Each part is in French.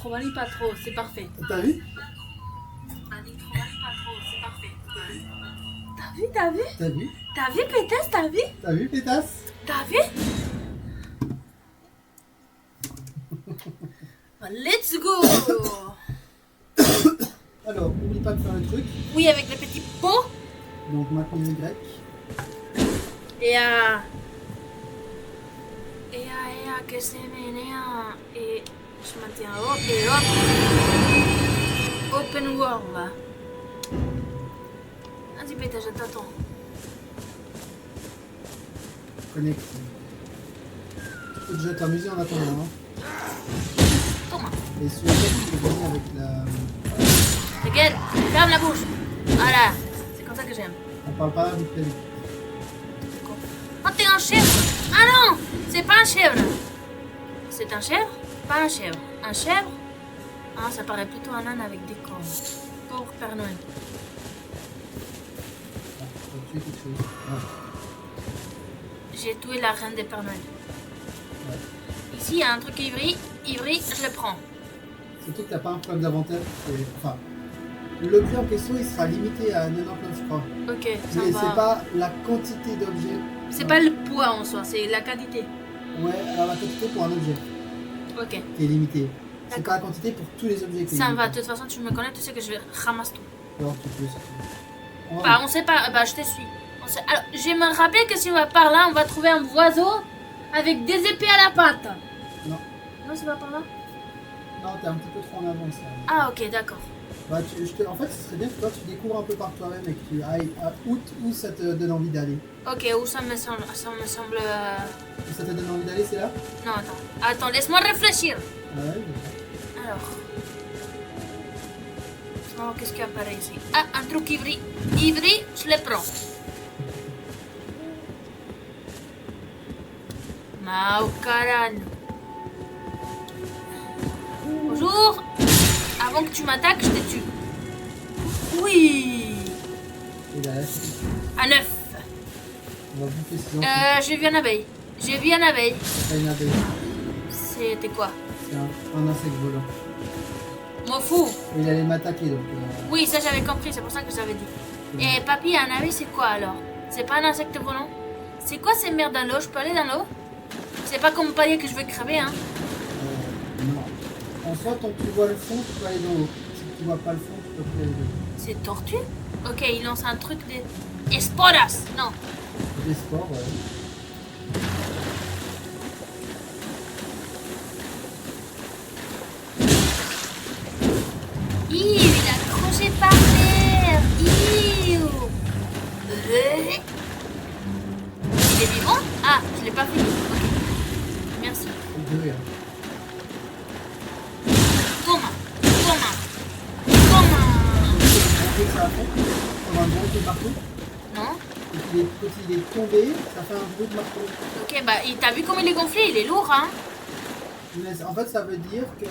Nitrovani pas trop, c'est parfait. T'as vu? Un Nitrovani pas trop, c'est parfait. T'as vu? T'as vu? T'as vu Pétasse? T'as vu? T'as vu, pétasse? T'as vu? Let's go. Alors, n'oublie pas de faire le truc. Oui, avec le petit pot. Donc maintenir Y. Que se menea. Et je maintiens haut et hop. Open world. Vas-y Pétasse, je t'attends. Connecte. Tu peux déjà t'amuser en attendant. Hein. Toma. Et sur laquelle tu peux gagner avec la... Ta gueule, ferme la bouche. Voilà, c'est comme ça que j'aime. On parle pas vite fait. Oh, t'es un chèvre. Ah non, c'est pas un chèvre. C'est un chèvre? Pas un chèvre. Un chèvre? Ah, ça paraît plutôt un âne avec des cornes. Pauvre Père Noël. Ah, faut tuer quelque chose. Ouais. J'ai tué la reine des Père Noël. Ouais. Ici, il y a un truc ivry. Ivry, je le prends. Surtout que t'as pas un problème d'inventaire. Enfin, l'objet en question, il sera limité à 99, je crois. Ok, ça Mais va. c'est pas la quantité d'objets. C'est pas le poids en soi, c'est la quantité. Ouais, alors la quantité pour un objet Ok, qui est limité. C'est D'accord. pas la quantité pour tous les objets qui est ça me va. De limité. toute façon, tu me connais, tu sais que je vais ramasser tout. Alors tu peux, si tu veux. On va- Bah, on sait pas. Bah, je te suis. Alors, je me rappelle que si on va par là, on va trouver un oiseau avec des épées à la patte. Non. Non, c'est pas par là? Non, t'es un petit peu trop en avance là. Ah, ok, d'accord. Bah, en fait, ce serait bien que toi tu découvres un peu par toi-même et que tu ailles à où ça te donne envie d'aller. Ok, où ça me semble. Ça me semble. Où ça te donne envie d'aller, c'est là? Non, attends. Attends, laisse-moi réfléchir. Ouais. Alors. Oh, qu'est-ce qui apparaît ici? Ah, un truc ivry. Ivry, je le prends. Maucaran. Bonjour. Avant que tu m'attaques, je te tue. Oui. Et là, À 9. on va bouffer ces enfants. J'ai vu une abeille. J'ai vu une abeille. C'est pas une abeille, C'était quoi? c'est un insecte volant. M'en fous. Et il allait m'attaquer donc. Oui, ça j'avais compris, c'est pour ça que j'avais dit. Et papy, un abeille, c'est quoi alors? C'est pas un insecte volant? C'est quoi ces merdes dans l'eau? Je peux aller dans l'eau? C'est pas comme palier que je vais crever, hein? Non. En soit, tant que tu vois le fond, tu peux aller dans l'eau. Si tu vois pas le fond, tu peux plus aller dans l'eau. C'est tortue? Ok, il lance un truc de... Esporas! Non. Des sports, ouais. Il a crochet par terre! Iouh. Il est vivant? Ah, je l'ai pas fini. Ok. Merci. De rien. Toma! Toma! Toma! On fait ça après, comme un bon coup de marteau. Non? Et puis quand il est tombé, ça fait un bruit de marteau. Ok, bah, t'as vu comment il est gonflé? Il est lourd, hein? Mais en fait, ça veut dire que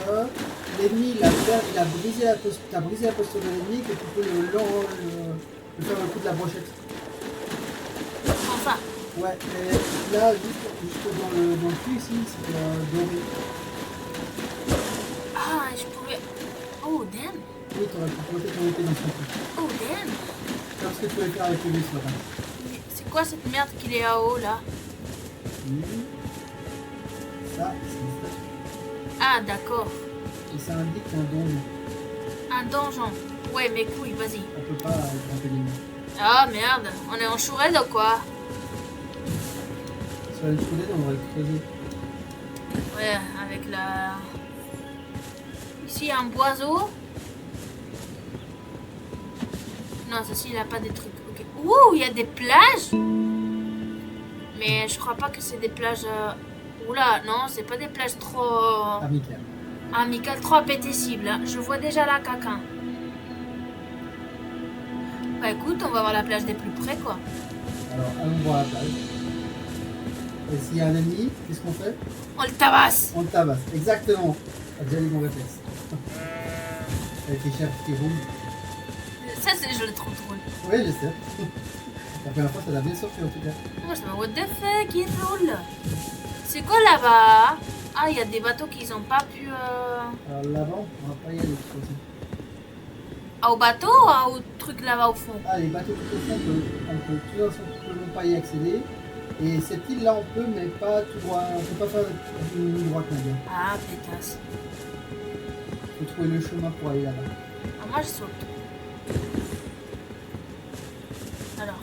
l'ennemi, il a brisé la posture de l'ennemi, que tu peux le faire le coup de la brochette. Enfin. Ouais, mais là, juste dans le cul ici, c'est doré. Ah, je pouvais... Oh, damn! Oui, t'aurais pu poser ton épée dans son cul. Oh, damn! Comme ce que tu pouvais faire avec le ce matin. C'est quoi cette merde qu'il est à haut, là? Ça, c'est une statue. Ah, d'accord. Et ça indique un donjon. Un donjon. Ouais, mes couilles, vas-y. On peut pas grimper les murs. Ah, merde. On est en chourelle ou quoi? Sur les trous on va le creuser. Ouais, avec la... Ici, un boiseau. Non, ceci, il a pas des trucs. Ok. Ouh, il y a des plages. Mais je crois pas que c'est des plages... Oula, non, c'est pas des plages trop... Amical. Amicales, trop appétessibles. Hein. Je vois déjà la caca. Bah écoute, on va voir la plage des plus près, quoi. Alors, allons voir la plage. Et s'il y a un ennemi, qu'est-ce qu'on fait? On le tabasse. On le tabasse. Exactement. T'as déjà les bons réflexes. Avec les chefs qui roulent. Ça, je le trouve drôle. Oui, je sais. La première fois, ça l'a bien sorti en tout cas. Moi, je me what the fuck, il roule. C'est quoi là-bas? Ah, il y a des bateaux qu'ils ont pas pu... Alors l'avant, on va pas y aller de toute façon. Ah, au bateau ou au truc là-bas au fond? Ah, les bateaux tout au fond, on peut tout simplement pas y accéder. Et cette île là, on peut, mais pas tout droit. On peut pas faire une ligne droite là-dedans. Ah, pétasse. Faut trouver le chemin pour aller là-bas. Ah, moi, je saute. Alors.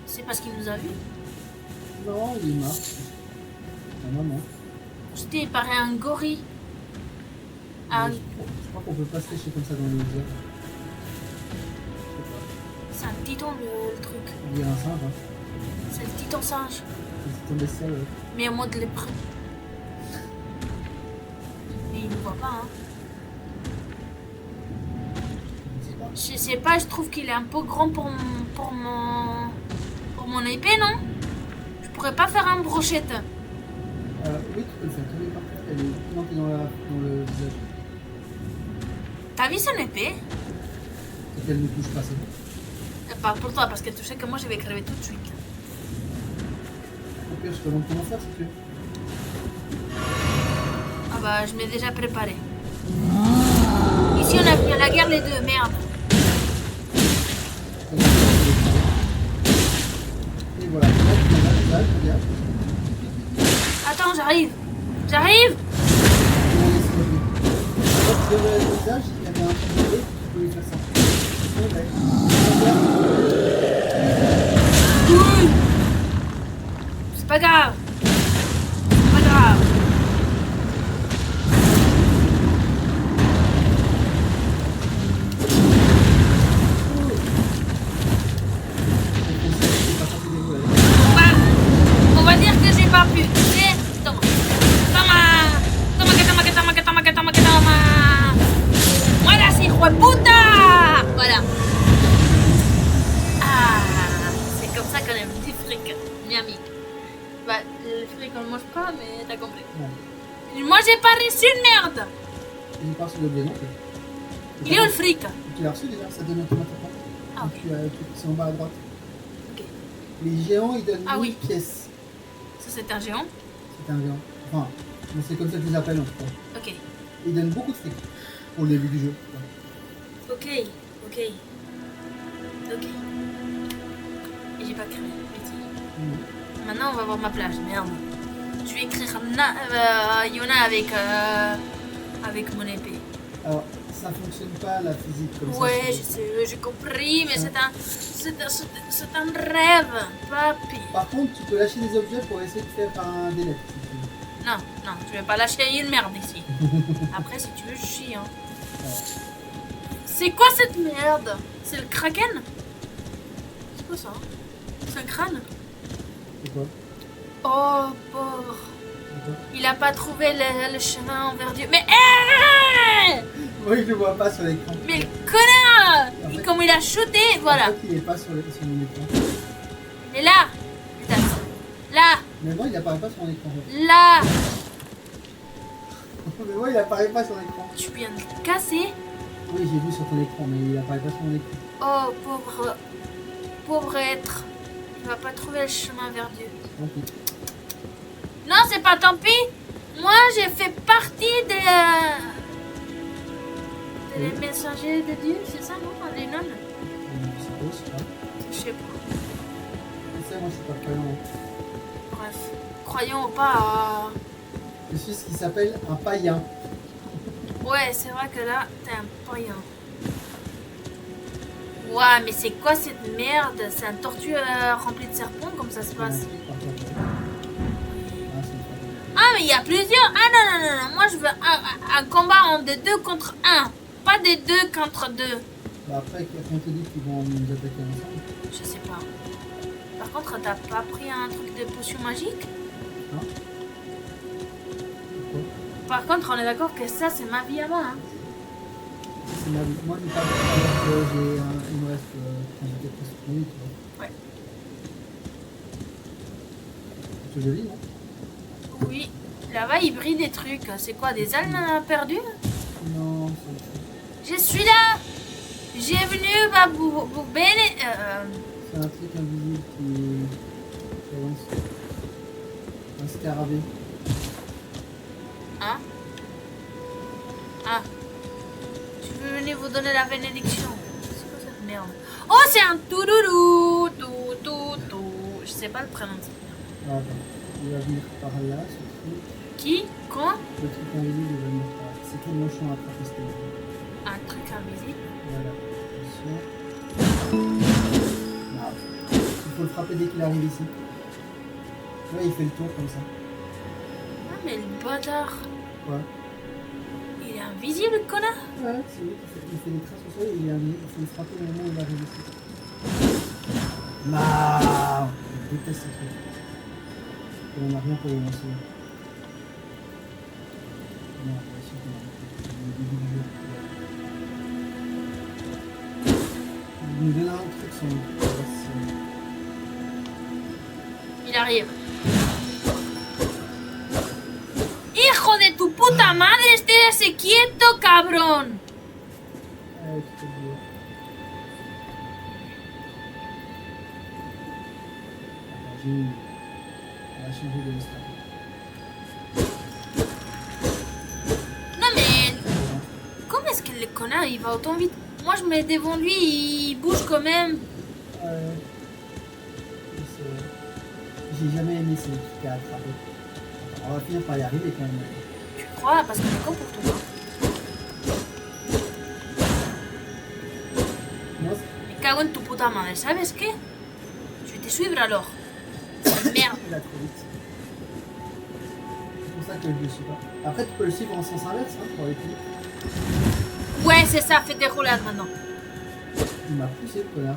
C'est parce qu'il nous a vus? Non, il est mort. Non, non. J'étais, il paraît un gorille. Un... Je crois qu'on peut pas se cacher comme ça dans les airs. C'est un titan le truc. Il y a un singe, hein. C'est le titan singe. C'est un bestial, ouais. Mais en mode lépreux. Mais il ne voit pas, hein. Je sais pas, je trouve qu'il est un peu grand pour mon épée, non? Je pourrais pas faire un brochette. Oui, tu peux le faire. Tu peux partir. Elle est plantée dans le visage. T'as vu son épée? Et qu'elle ne touche pas, c'est bon. Pas pour toi, parce que tu sais que moi je vais crever tout de suite. Au pire, je te montre comment faire si tu veux. Ah bah, je m'ai déjà préparé. Ici, on a fait la guerre les deux, merde. Et voilà. Là, regarde. Attends, j'arrive. J'arrive. Dans le visage, il y avait un petit bébé, tu peux lui faire ça. Oui. C'est pas grave. C'est pas grave. On va dire que j'ai pas pu. Toma. Toma. Voilà, c'est hijo de puta. Voilà. Ah, c'est comme ça qu'on aime du fric, Miami. Bah, le fric on le mange pas, mais t'as compris. Ouais. Moi j'ai pas reçu une merde. Il part sur l'objet, non? Il est où le fric? Tu l'as reçu déjà, ça donne automatiquement. Ah, ok. C'est en bas à droite. Ok. Les géants, ils donnent Ah 1000 oui. pièces. Ça c'est un géant. C'est un géant. Enfin, c'est comme ça que je les appelle en tout cas. Ok. Ils donnent beaucoup de fric pour le début du jeu. Ok. Et j'ai pas créé. Maintenant on va voir ma plage. Merde. Je vais écrire Yona avec mon épée. Alors, ça fonctionne pas la physique comme Ouais, ça. je sais, j'ai compris, mais c'est un rêve, papi. Par contre, tu peux lâcher des objets pour essayer de faire un délai. Si tu veux. Non, je vais pas lâcher une merde ici. Après, si tu veux, je chie. Hein. Ouais. C'est quoi cette merde? C'est le kraken? C'est quoi ça? C'est un crâne? C'est quoi? Oh, pauvre. C'est quoi? Il a pas trouvé le chemin envers Dieu. Mais Oui, je le vois pas sur l'écran. Mais le connard! En fait- Comme il a shooté, voilà. En fait, il est pas sur mon écran. Il est là. Putain. Là, Mais moi, il apparaît pas sur mon écran. En fait. là. Mais moi, il apparaît pas sur l'écran. Tu viens de le casser. Oui, j'ai vu sur ton écran, mais il apparaît pas sur mon écran. Oh, pauvre être. Il va pas trouver le chemin vers Dieu. Tant pis. Non, c'est pas tant pis. Moi, j'ai fait partie des messagers de Dieu, c'est ça, non? Les nonnes? Je suppose, ouais. Je sais pas. Tu sais, moi, je suis pas croyant. Bref, croyons ou pas. Je suis ce qui s'appelle un païen. Ouais, c'est vrai que là, t'es un païen. Ouais, mais c'est quoi cette merde? C'est un tortue rempli de serpents, comme ça se passe? Ah, mais il y a plusieurs. Ah non. Moi, je veux un combat en de 2 contre 1. Pas des 2 contre 2. Bah après, quand on te dit qu'ils vont nous attaquer ensemble, Je sais pas. Par contre, t'as pas pris un truc de potion magique? hein? Pourquoi? Par contre, on est d'accord que ça, c'est ma vie à moi. Hein. C'est ma vie. Moi, je parle alors que il me reste 34 minutes. Ouais. C'est joli, non? Oui. Là-bas, il brille des trucs. C'est quoi, des ânes perdues? Non, c'est Je suis là. J'ai venu vous bénir. C'est un truc invisible qui avance. Un scarabée. Hein? Ah. Tu veux venir vous donner la bénédiction? C'est quoi cette merde? Oh, c'est un toudoudou! Je sais pas le prénom de cette merde. Ah, attends. Il va venir par là, ce truc. Qui? Quoi? Le truc invisible, il va venir par là. C'est tout mon champ à attraper ce truc. Un truc invisible? Voilà. Attention. Non. Il faut le frapper dès qu'il arrive ici. Ouais, il fait le tour comme ça. Ah, mais le bâtard! Ouais. Il est invisible, le connard! Ouais, c'est lui qui fait des traces au sol et il faut le frapper au moment où il arrive ici. Non, je déteste ce truc. Et on n'a rien pour le lancer. Non, bien sûr qu'on a rien. C'est le début du jeu. Il nous donne un truc sans Il arrive. ¡Hijo de tu puta madre! ¡Estés quieto, cabrón! Ah, tu peux le dire. Attends, on va changer de l'histoire. Non mais... Comment est-ce que le connard il va autant vite? Moi je me mets devant lui, il bouge quand même. J'ai jamais aimé ces trucs à attraper. On va finir par y arriver quand même. Tu crois? Parce qu'on est con pour toi. Non, Me cago en tu puta madre, ¿sabes qué? Je vais te suivre alors. Merde. il a trop vite. C'est pour ça que je le suis pas. Après, tu peux le suivre en sens inverse hein, pour aller plus vite. Ouais, c'est ça, fais des roulades maintenant. Il m'a poussé le connard.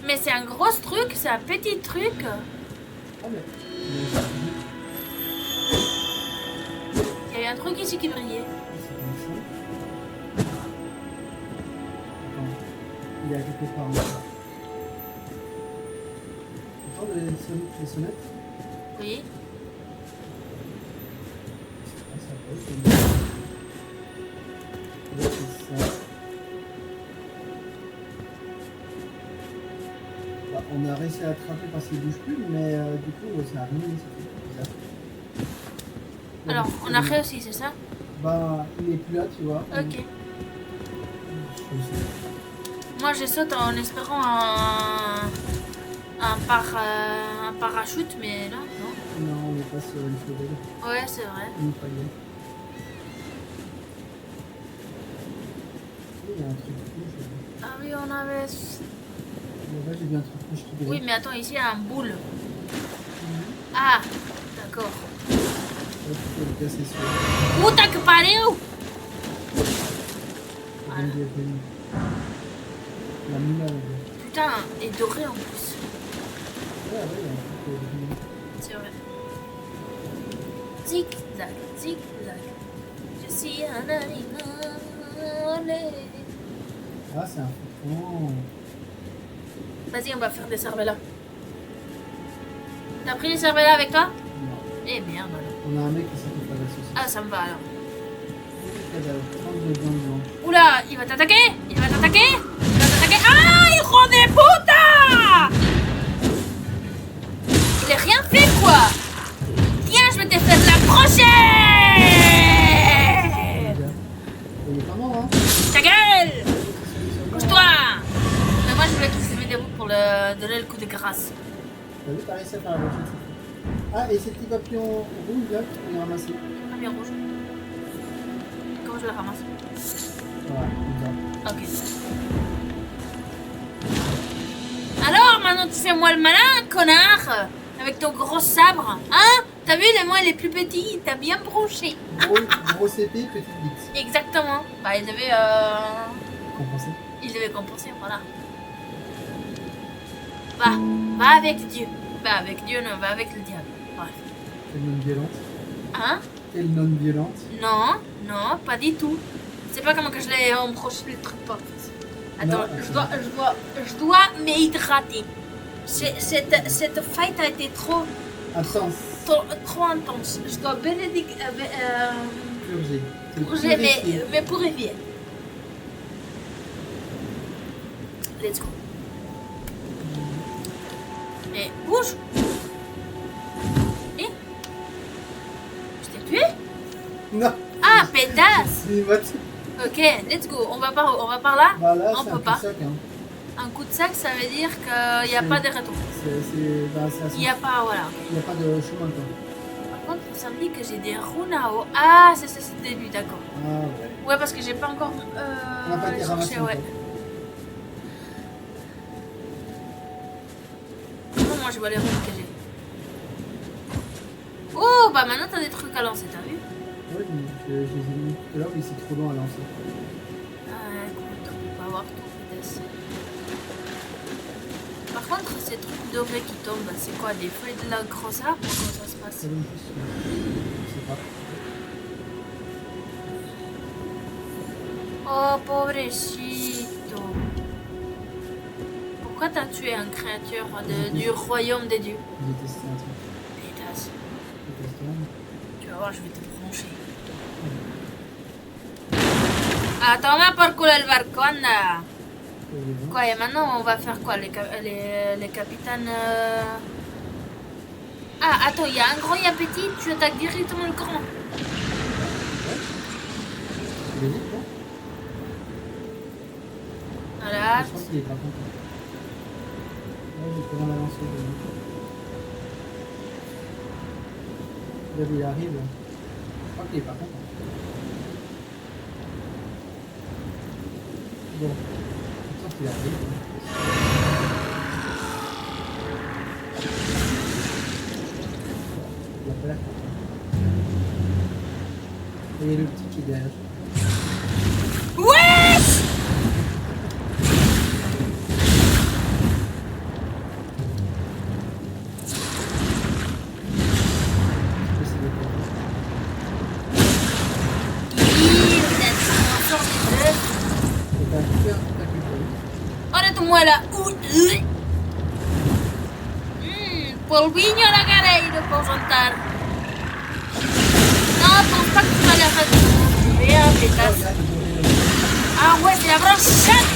Mais c'est un gros truc, c'est un petit truc. Ah, mais. Il y avait un truc ici qui brillait. C'est comme ça. Attends. Il est à quelque part là. Tu entends les sonnettes? Oui. Ah, ça peut, c'est bien. Là, c'est ça. Bah, on a réussi à l'attraper parce qu'il bouge plus, mais du coup, ça a rien, c'est bizarre. Alors, on a réussi, c'est ça? Bah, il est plus là, tu vois. Ok. Je sais. Moi, je saute en espérant un parachute, mais là, non. Non, on est pas sur une fleur. Ouais, c'est vrai. On n'est pas bien. Il y a un truc rouge. Ah oui, on avait... Là, j'ai vu un truc rouge qui brille. Oui, mais attends, ici, il y a un boule. Ah, d'accord. Là, tu peux le casser sur. Puta que pariu! Voilà. La moula, là. Putain, et doré en plus. Ouais, ouais, il y a un truc brille. C'est vrai. Zig-zag, zig-zag. Je suis un animal. Ah, c'est un faucon. Vas-y, on va faire des cervelas. T'as pris les cervelas avec toi? Non. Eh merde alors. On a un mec qui s'appelle pas la saucisse. Ah, ça me va alors. Il a 32 blancs blancs. Oula, il va t'attaquer! Il va t'attaquer! Il va t'attaquer! Ah, hijo de puta! Il a rien fait quoi! Tiens, je vais te faire la prochaine! Il est pas mort, hein? Ta gueule! Bouge-toi! Mais moi je voulais tous les déroules pour le donner le coup de grâce. T'as vu, t'as réussi à faire la prochaine cette fois. Ah, et ces petits papillons rouges là, tu peux les ramasser. Ah, bien rouge. Comment je le ramasse? Voilà, comme ça. Ok. Alors, maintenant tu fais moi le malin, connard! Avec ton gros sabre, hein? T'as vu, les mains les plus petits, t'as bien bronché. Gros épée, petite bite. Exactement. Bah, il devait Compensé. voilà. Va avec Dieu. Va avec Dieu, non, va avec le diable. Bref. Quelle non-violente. Hein? Quelle non-violente. Non, non, pas du tout. Je sais pas comment que je l'ai embroché le truc pas. Attends, Non, je dois m'hydrater. Cette fight a été trop intense. Je dois Purger. mais pour éviter. Let's go. Et bouge. Et je t'ai tué? Non. Ah, pétasse. C'est une voiture. Ok, let's go. On va par là? Bah là, On c'est peut un pas. cul-de-sac, hein. Un coup de sac, ça veut dire qu'il n'y a C'est- pas de retour. Il n'y a pas, voilà. Il n'y a pas de chemin, quoi. Par contre, ça me dit que j'ai des runes à haut. Ah, c'est ça, c'est le début, d'accord. Ah ouais. Ouais, parce que j'ai pas encore On n'a pas été ramassé ouais. encore. Comment moi je vois les runes que j'ai? Oh, bah maintenant t'as des trucs à lancer, t'as vu? Ouais, je les ai mis tout à l'heure, mais c'est trop long à lancer. Ah, écoute, on peut pas avoir tout, peut-être. Par contre, ces trucs dorés qui tombent, c'est quoi? Des feuilles de la grosse arbre? Comment ça se passe? C'est une question. Je sais pas. Oh, pobrecito. Pourquoi t'as tué un créature du royaume des dieux? J'ai testé un truc. Pétasse. J'ai testé un. Tu vas voir, je vais te brancher. Attends-moi por culo el barcon. Quoi, et maintenant on va faire quoi? Les capitaines. Ah, attends, il y a un grand, il y a un petit, tu attaques directement le grand. Il est vite, non? Voilà. Je pense qu'il est pas content. Ouais, j'ai pris un lancer. Là, il arrive. Je crois qu'il est pas content. Bon. Je pense qu'il arrive. Il a pas l'air content. Et le petit qui est derrière. Wesh! Arrête-moi là. Polvillo a la cara y no puedo soltar. No, pues pas que tu vas la faire. Vea, pétasse. Ah ouais, c'est la brochette.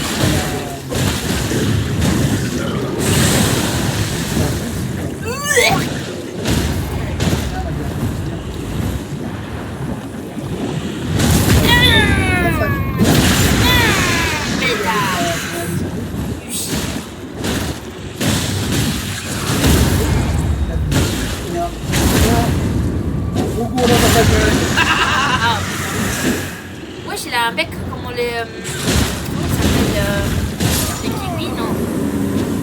Wesh, il a un bec comme les. Comment ça s'appelle? Les kiwis, non?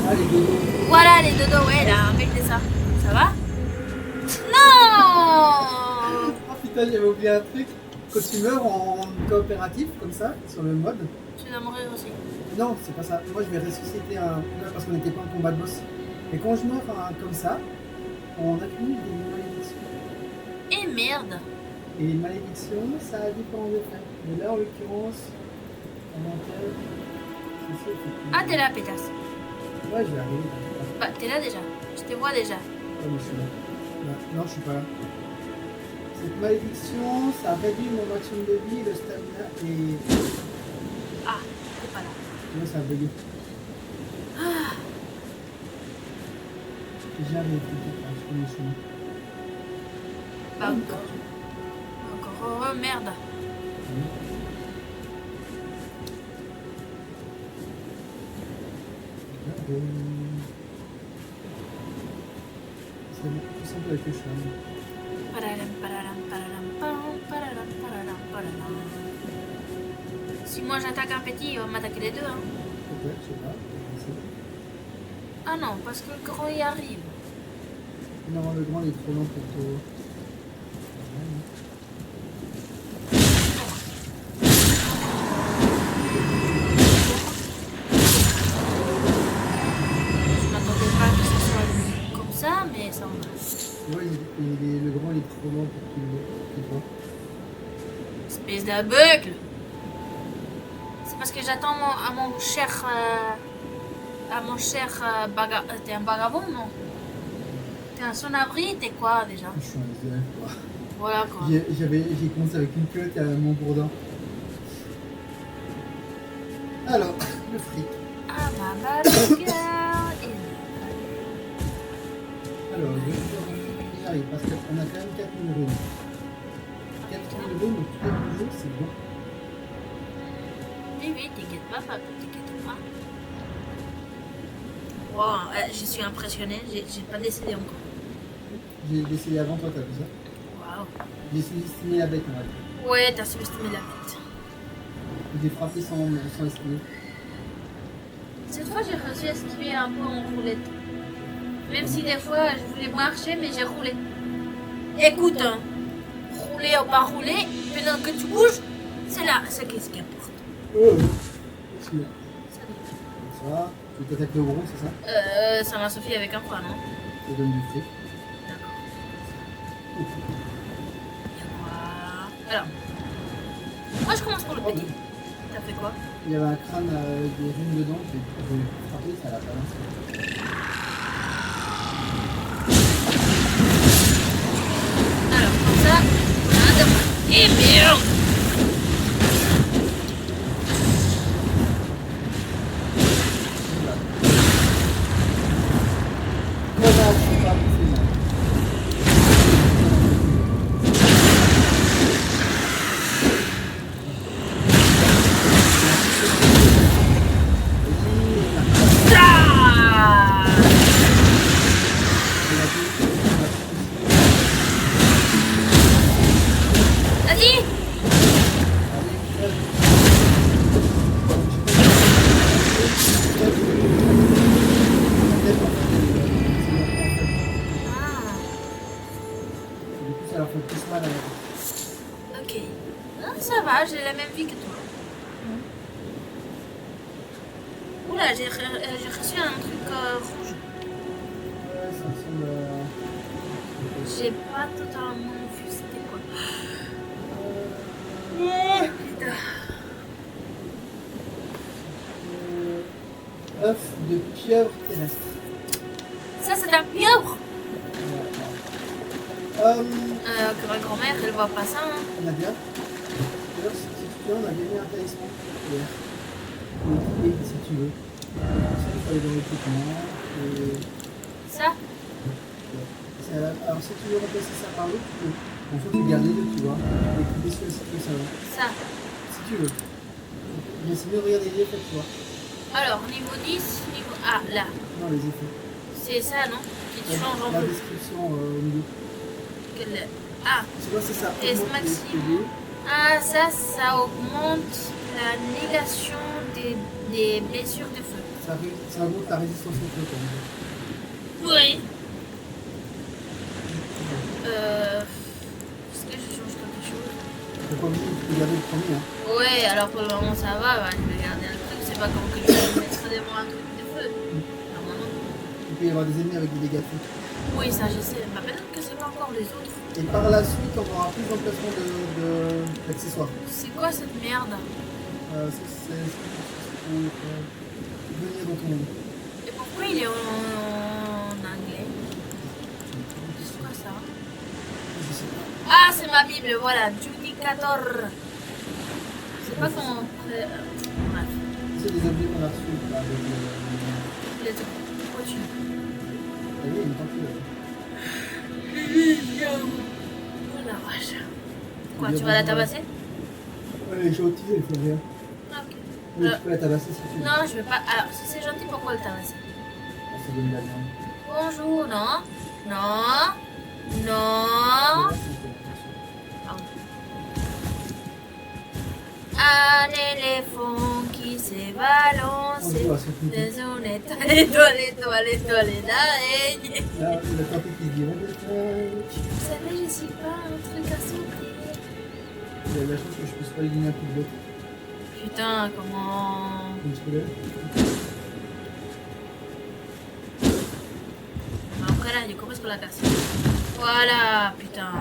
Ah, les dodos. Voilà, les dodos, ouais, il a un bec de ça. Ça va? Non! Ah putain, j'avais oublié un truc. Quand tu meurs en coopératif, comme ça, sur le mode. Tu dois mourir aussi. Non, c'est pas ça. Moi, je vais ressusciter un. Là, parce qu'on n'était pas en combat de boss. Et quand je meurs comme ça, on accumule des malédictions. Et merde! Et les malédictions, ça a différents effets. Mais là, en l'occurrence, inventaire, c'est ça, effectivement. Ah, t'es là, pétasse. Ouais, je vais arriver. Bah, t'es là déjà. Je te vois déjà. Ouais, mais je suis là. Non, je suis pas là. Cette malédiction, ça réduit mon maximum de vie, le stamina et. Ah, t'es pas là. Là, ça a bugué. Ah, J'arrive, je connais le chemin. bah, encore. Encore. Oh, merde. C'est plus simple avec le chemin. Pararam, pararam, pararam, pam, pararam, pararam, pararam. Si moi j'attaque un petit, il va m'attaquer les deux. Hein. Peut-être, je sais pas. Ah non, parce que le grand y arrive. Non, le grand il est trop long pour toi. Je m'attendais pas que ce soit comme ça, mais ça en va. Ouais, le grand il est trop long pour qu'il voit. Espèce d'aveugle. C'est parce que j'attends à mon cher. T'es un vagabond, non? T'es un sans-abri, t'es quoi déjà? Je suis un SDF. Voilà quoi. J'ai commencé avec une queue, t'es à Montbourdin. Alors, le fric. Ah ma belle girl. on y arrive parce qu'on a quand même 4000 runes. 4000 runes, donc tous les jours, c'est bon. Oui, t'inquiète pas, papa, t'inquiète pas. Wow, je suis impressionnée, j'ai pas décidé encore. J'ai décidé avant toi, t'as vu ça? Waouh. J'ai sous-estimé la bête, on va dire. Ouais, t'as sous-estimé la bête. J'ai frappé sans estimer. Cette fois, j'ai réussi à estimer un peu en roulette. Même si des fois, je voulais marcher, mais j'ai roulé. Écoute, hein, rouler ou pas rouler, pendant que tu bouges, c'est là, c'est qu'est-ce qui importe. Comme ça, tu t'attaques le gros, c'est ça? Ça m'a suffi avec un point, non? Ça donne du fric. D'accord. Et voilà. Alors, moi je commence pour le petit. T'as fait quoi? Il y avait un crâne avec des runes dedans, j'ai frappé, ça l'a balancé. Alors, comme ça, on a un de moins. Et merde! Vas-y! Du coup, ça leur fait plus mal à la tête. Ok. Ah, ça va, j'ai la même vie que toi. Oula, j'ai reçu un truc rouge. Ouais, ça ressemble à... J'ai pas totalement vu c'était quoi. Putain. œuf de pieuvre terrestre. Ça, c'est un pieuvre. Euh, Que ma grand-mère, elle voit pas ça. Hein. Nadia, d'ailleurs, si tu veux, on a gagné un talisman hier. Et si tu veux. Ça, il faut aller dans l'équipement. Et... Ça? Alors, si tu veux remplacer ça par l'autre, tu peux. En fait, tu gardes les deux, tu vois. Et cliquer sur le site que ça va. Ça. Si tu veux. Mais sinon, regarde les effets, tu vois. Alors, niveau 10, niveau... Ah, là. Non, les effets. C'est ça, non? Qui te change en La bleu. description au milieu. Ah, Tu vois, c'est ça. test Augmente les maximum. PV. Ah, ça augmente la négation des blessures de feu. Ça augmente la résistance au feu, quand même. Oui. Est-ce que je change quelque chose? T'es pas obligé de garder le premier, hein. Ouais, alors pour le moment ça va, bah, je vais garder un truc. C'est pas comme que je vais mettre devant un truc de feu. Normalement. Il peut y avoir des ennemis avec des dégâts de feu. Oui, ça je sais. Bah, peut-être que c'est pas encore les autres. Et par la suite, on aura plus d'emplacements d'accessoires. C'est quoi cette merde? C'est pour venir dans ton monde. Et pourquoi il est en anglais? C'est quoi ça? Je sais pas. Ah, c'est ma Bible, voilà. Judicator. C'est pas comment. Bref. C'est des objets qu'on a reçus là, avec Les autres. Pourquoi tu. T'as vu, il est tant là. Oh la vache. Quoi, tu vas la tabasser? Ouais, elle est gentille, elle fait rien. Ah, ok. Mais tu peux la tabasser si tu veux. Non, je veux pas. Alors, si c'est gentil, pourquoi le tabasser? Ça donne de la viande. Bonjour, non? Non? Non? Pardon. Un éléphant qui s'est balancé. Des zones étoilées, d'araignée. Là, il a tenté qu'il se dit Vous savez, je suis pas un truc à sourire. il a de la chance que je puisse pas lui donner un coup de botte. Putain, comment. Comme tu veux. Ma abuela, yo conozco la casa. Voilà, putain.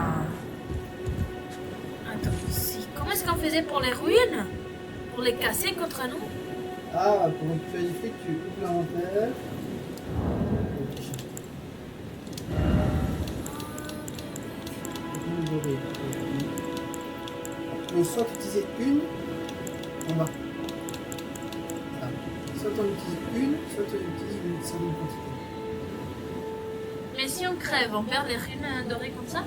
Attends, ici. Comment est-ce qu'on faisait pour les ruines? Pour les casser contre nous? Ah, pour récupérer les fric, tu ouvres l'inventaire. Tu peux soit utiliser une en bas. Ah. Soit tu en utilises une, soit tu en utilises une certaine quantité. Mais si si on crève, on perd les runes dorées comme ça?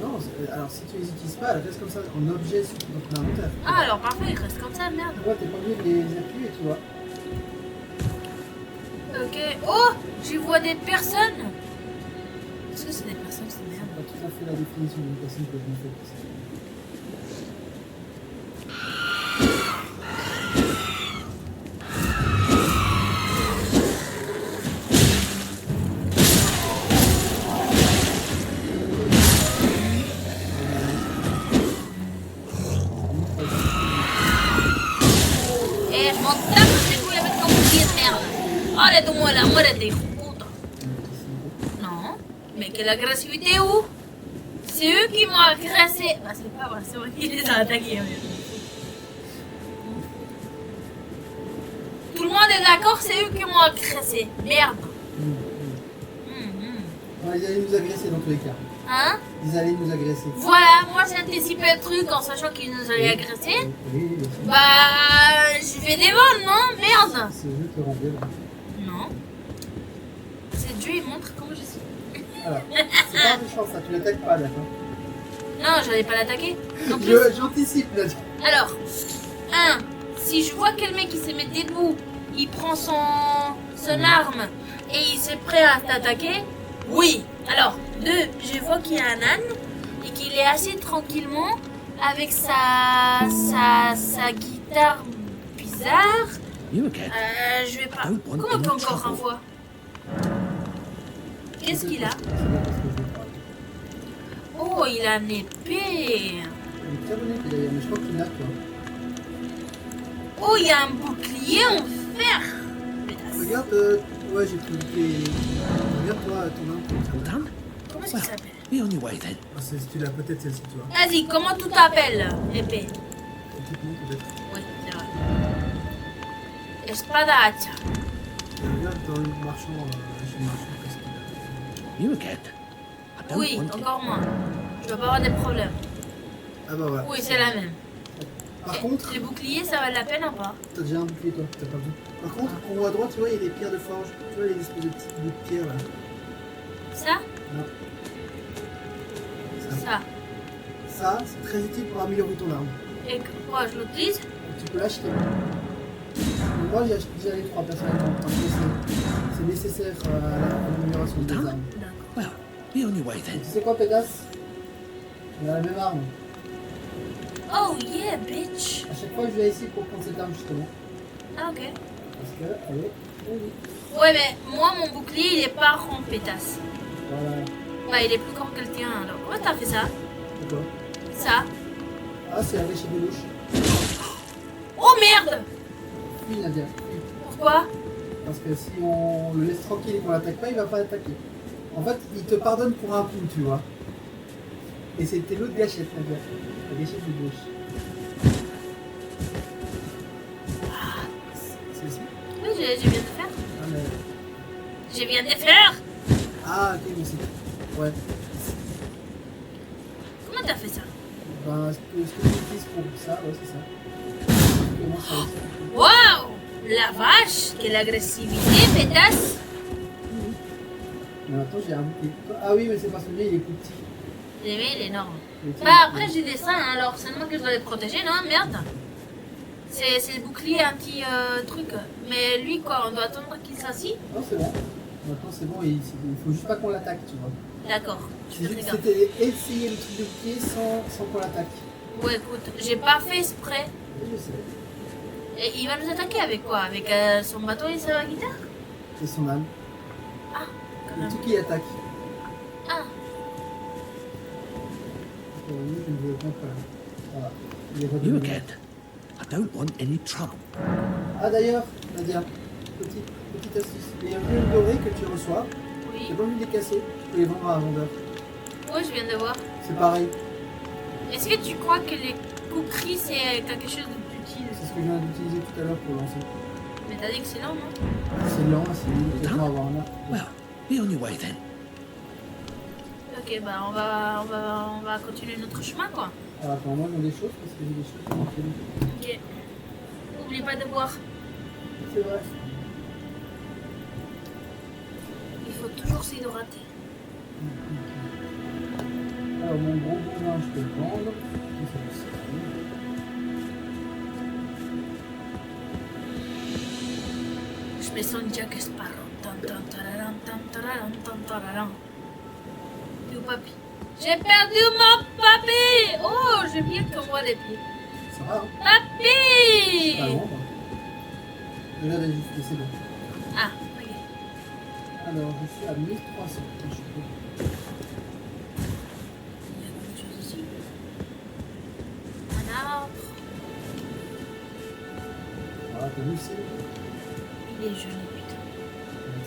Non, alors si tu les utilises pas, elles restent comme ça en objet sur ton inventaire. Ah, alors parfait, il reste comme ça, merde. Ouais, t'es pas obligé de les appuyer, tu vois. Ok. Oh, j'y vois des personnes. Est-ce que c'est des personnes, c'est C'est merde? pas tout à fait la définition d'une personne que je me fais. Eh, je m'en tape les couilles avec ton bouclier de merde. Arrête-moi là, muérete, hijo de puta. Non, mais quelle agressivité où? C'est eux qui m'ont agressé. Bah, c'est pas vrai, c'est moi qui les ai attaqués. Tout le monde est d'accord, c'est eux qui m'ont agressé. Merde. Ouais, ils allaient nous agresser dans tous les cas. Hein? Ils allaient nous agresser. Voilà, moi j'ai anticipé le truc en sachant qu'ils nous allaient agresser. Oui, bien sûr. Bah, je vais des vols, non? Merde. C'est le jeu qui rend bien. Non. C'est Dieu, il montre comment je suis. Alors, c'est pas méchant ça, tu l'attaques pas, d'accord? Non, j'allais pas l'attaquer. En plus, J'anticipe là. alors, si je vois que le mec il se met debout, il prend son arme et il s'est prêt à t'attaquer, oui. Alors, 2, je vois qu'il y a un âne et qu'il est assis tranquillement avec sa guitare bizarre. You again? Je vais pas. Comment on peut encore un fois? Qu'est-ce qu'il a? Oh, il a une épée. Il est très bon épée d'ailleurs, mais je crois qu'il l'a toi. Oh, il y a un bouclier en fer. Pétasse. Regarde, ouais, j'ai pris tes. Regarde-toi ton arme. All done? Comment ça s'appelle? Be on your way then. Ah, tu l'as peut-être celle-ci, tu vois. Vas-y, comment tu t'appelles, épée? Équipement peut-être. Oui, c'est vrai. Espadaccia. Regarde dans le marchand, chez le marchand, qu'est-ce qu'il a. You again? I don't Oui, want it. encore moins. Je vais pas avoir des problèmes. Ah bah voilà. Oui, c'est la même. Par contre, Les boucliers, ça valait la peine ou pas? t'as déjà un bouclier toi, t'as pas besoin. Par contre, en haut à droite, tu vois, il y a des pierres de forge. Tu vois, il y a des espèces de petits bouts de pierre là. Ça? Non. Ça. Ça, c'est très utile pour améliorer ton arme. Et quoi, je l'utilise? Tu peux l'acheter. Moi, j'ai acheté déjà les 3 personnellement parce que c'est nécessaire à l'amélioration des armes. D'accord. Well, be on your way Et then. tu sais quoi, pétasse? On a la même arme. Oh yeah, bitch. À chaque fois, je viens ici pour prendre cette arme justement. Ah, ok. Parce que, allez, oui. Ouais, mais moi, mon bouclier, il est pas rond, pétasse. Voilà. Bah, il est plus grand que le tien, alors. Comment t'as fait ça? Pourquoi? Ça? Ah, c'est la chez des louches. Oh merde! Oui, Nadia. Oui. Pourquoi? Parce que si on le laisse tranquille et qu'on l'attaque pas, il va pas attaquer. En fait, il te pardonne pour un coup, tu vois. Et c'était l'autre gâchette, Nadia. La gâchette de gauche. C'est ça? Oui, je viens de faire. Ah, mais... Je viens de faire! Ah, ok, mais c'est... Ouais. Comment t'as fait ça? Ben, ce que tu utilises pour ça, ouais, c'est ça. Comment ça aussi. Waouh! La vache! Quelle agressivité, pétasse! Mais attends, j'ai un bouclier. Ah oui, mais c'est parce que lui, il est plus petit. Il est énorme. Le tien, Bah, il est après, j'ai des seins, hein, alors c'est moi que je dois les protéger, non? Merde! C'est le bouclier anti-truc. Mais lui, quoi, on doit attendre qu'il s'assit? Non, c'est bon. Maintenant, c'est bon, il faut juste pas qu'on l'attaque, tu vois. D'accord. Je C'est fais juste- gaffe. C'était essayer le truc de bouclier sans qu'on l'attaque. Ouais, écoute, j'ai pas fait exprès. Oui, je sais. Et il va nous attaquer avec quoi? Avec son bateau et sa guitare? C'est son âme. Ah, quand C'est même. tout qui attaque. Ah, Oui, je ne veux pas. Voilà. Il est You redevenu. again? I don't want any trouble. Ah d'ailleurs, Nadia, petite astuce. Les runes dorées que tu reçois, oui. t'as pas envie de les casser, tu peux les vendre à un vendeur. Oui, je viens de voir. C'est pareil. Est-ce que tu crois que les couperies, c'est quelque chose d'utile? C'est ce que je viens d'utiliser tout à l'heure pour lancer. Mais t'as dit que c'est lent, non? C'est lent, c'est nul, il faut avoir un arc. Well, be on your way then. Ok, bah on va continuer notre chemin, quoi. Alors attends, moi j'ai des choses parce que j'ai des choses qui m'ont fait. Ok. N'oublie pas de boire. C'est vrai. Il faut toujours s'hydrater. Alors mon gros boulin, je peux le vendre. Et ça me sert. Je mets son Jack Sparrow. Tan, tan, tararam, tan, tararam, tan, tararam. Et où papy? J'ai perdu mon papy! Oh, j'aime bien qu'on voit les pieds. Ça va, hein? Papy! Pas loin, quoi. Je l'avais juste laissé bon. Ah, ok. Alors, je suis à 1300. Je suis bon. Il y a quelque chose ici. Un arbre. Voilà, t'as vu, c'est. Il est joli, putain.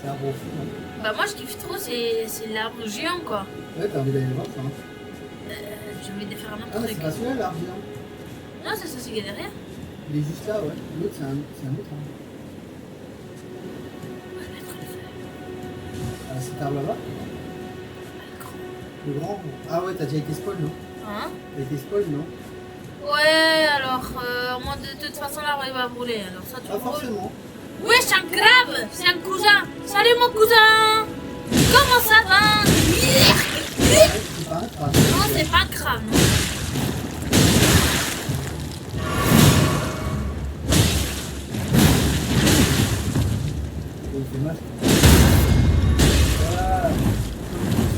C'est un gros fou, hein. Bah, moi, ce qui fait trop, c'est l'arbre géant, quoi. Ouais, t'as envie d'aller le voir, ça, hein. J'ai envie de faire un autre Ah, mais truc. c'est pas celui-là, l'arbre géant. Non, c'est ça, c'est qu'il y a derrière. Il est juste là, ouais. L'autre, c'est un autre. Hein. On va mettre le feu. Ah, cet arbre là-bas. Le grand. Ah ouais, t'as déjà été spoil, non? Hein? T'as été spoil, non? Ouais, alors, moi, de toute façon, l'arbre, il va brûler. Alors, ça, tu Pas brûles. forcément. Ouais, c'est un crabe. C'est un cousin. Salut, mon cousin. Comment ça va? C'est pas un crabe. Non, c'est pas un crabe, non. Il fait mal. Voilà.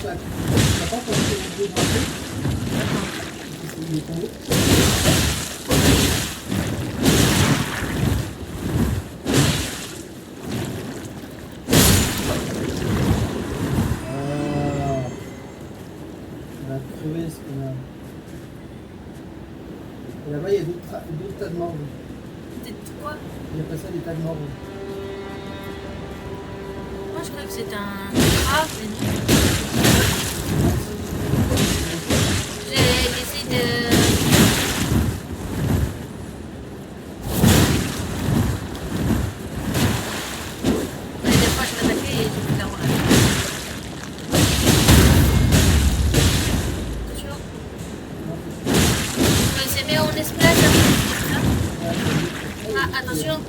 T'as pas encore fait le jeu d'un peu? Il est tombé. On a crevé ce qu'on a. Et là-bas, il y a d'autres tas de morts. C'est quoi? Il appelle ça des tas de morts. Moi, je croyais que c'était un crabe, mais non. J'ai essayé de... Ouais, des fois, je m'attaquais et j'ai fait la roulade. Attention. Ouais, c'est mis en espèce. Ah, attention.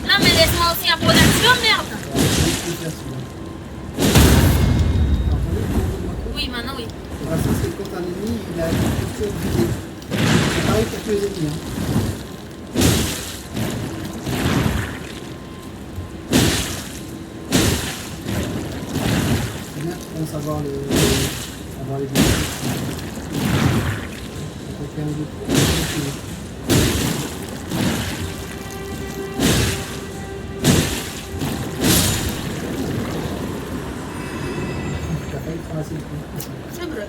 Non, mais laisse-moi aussi un peu d'action, merde. Oui, maintenant, oui. Ça, c'est quand un ennemi, il a une posture visée. C'est pareil pour tous les ennemis. Hein. C'est bien qu'ils commencent à voir les deux. On peut faire un autre. T'as failli te ramasser le coup. C'est vrai.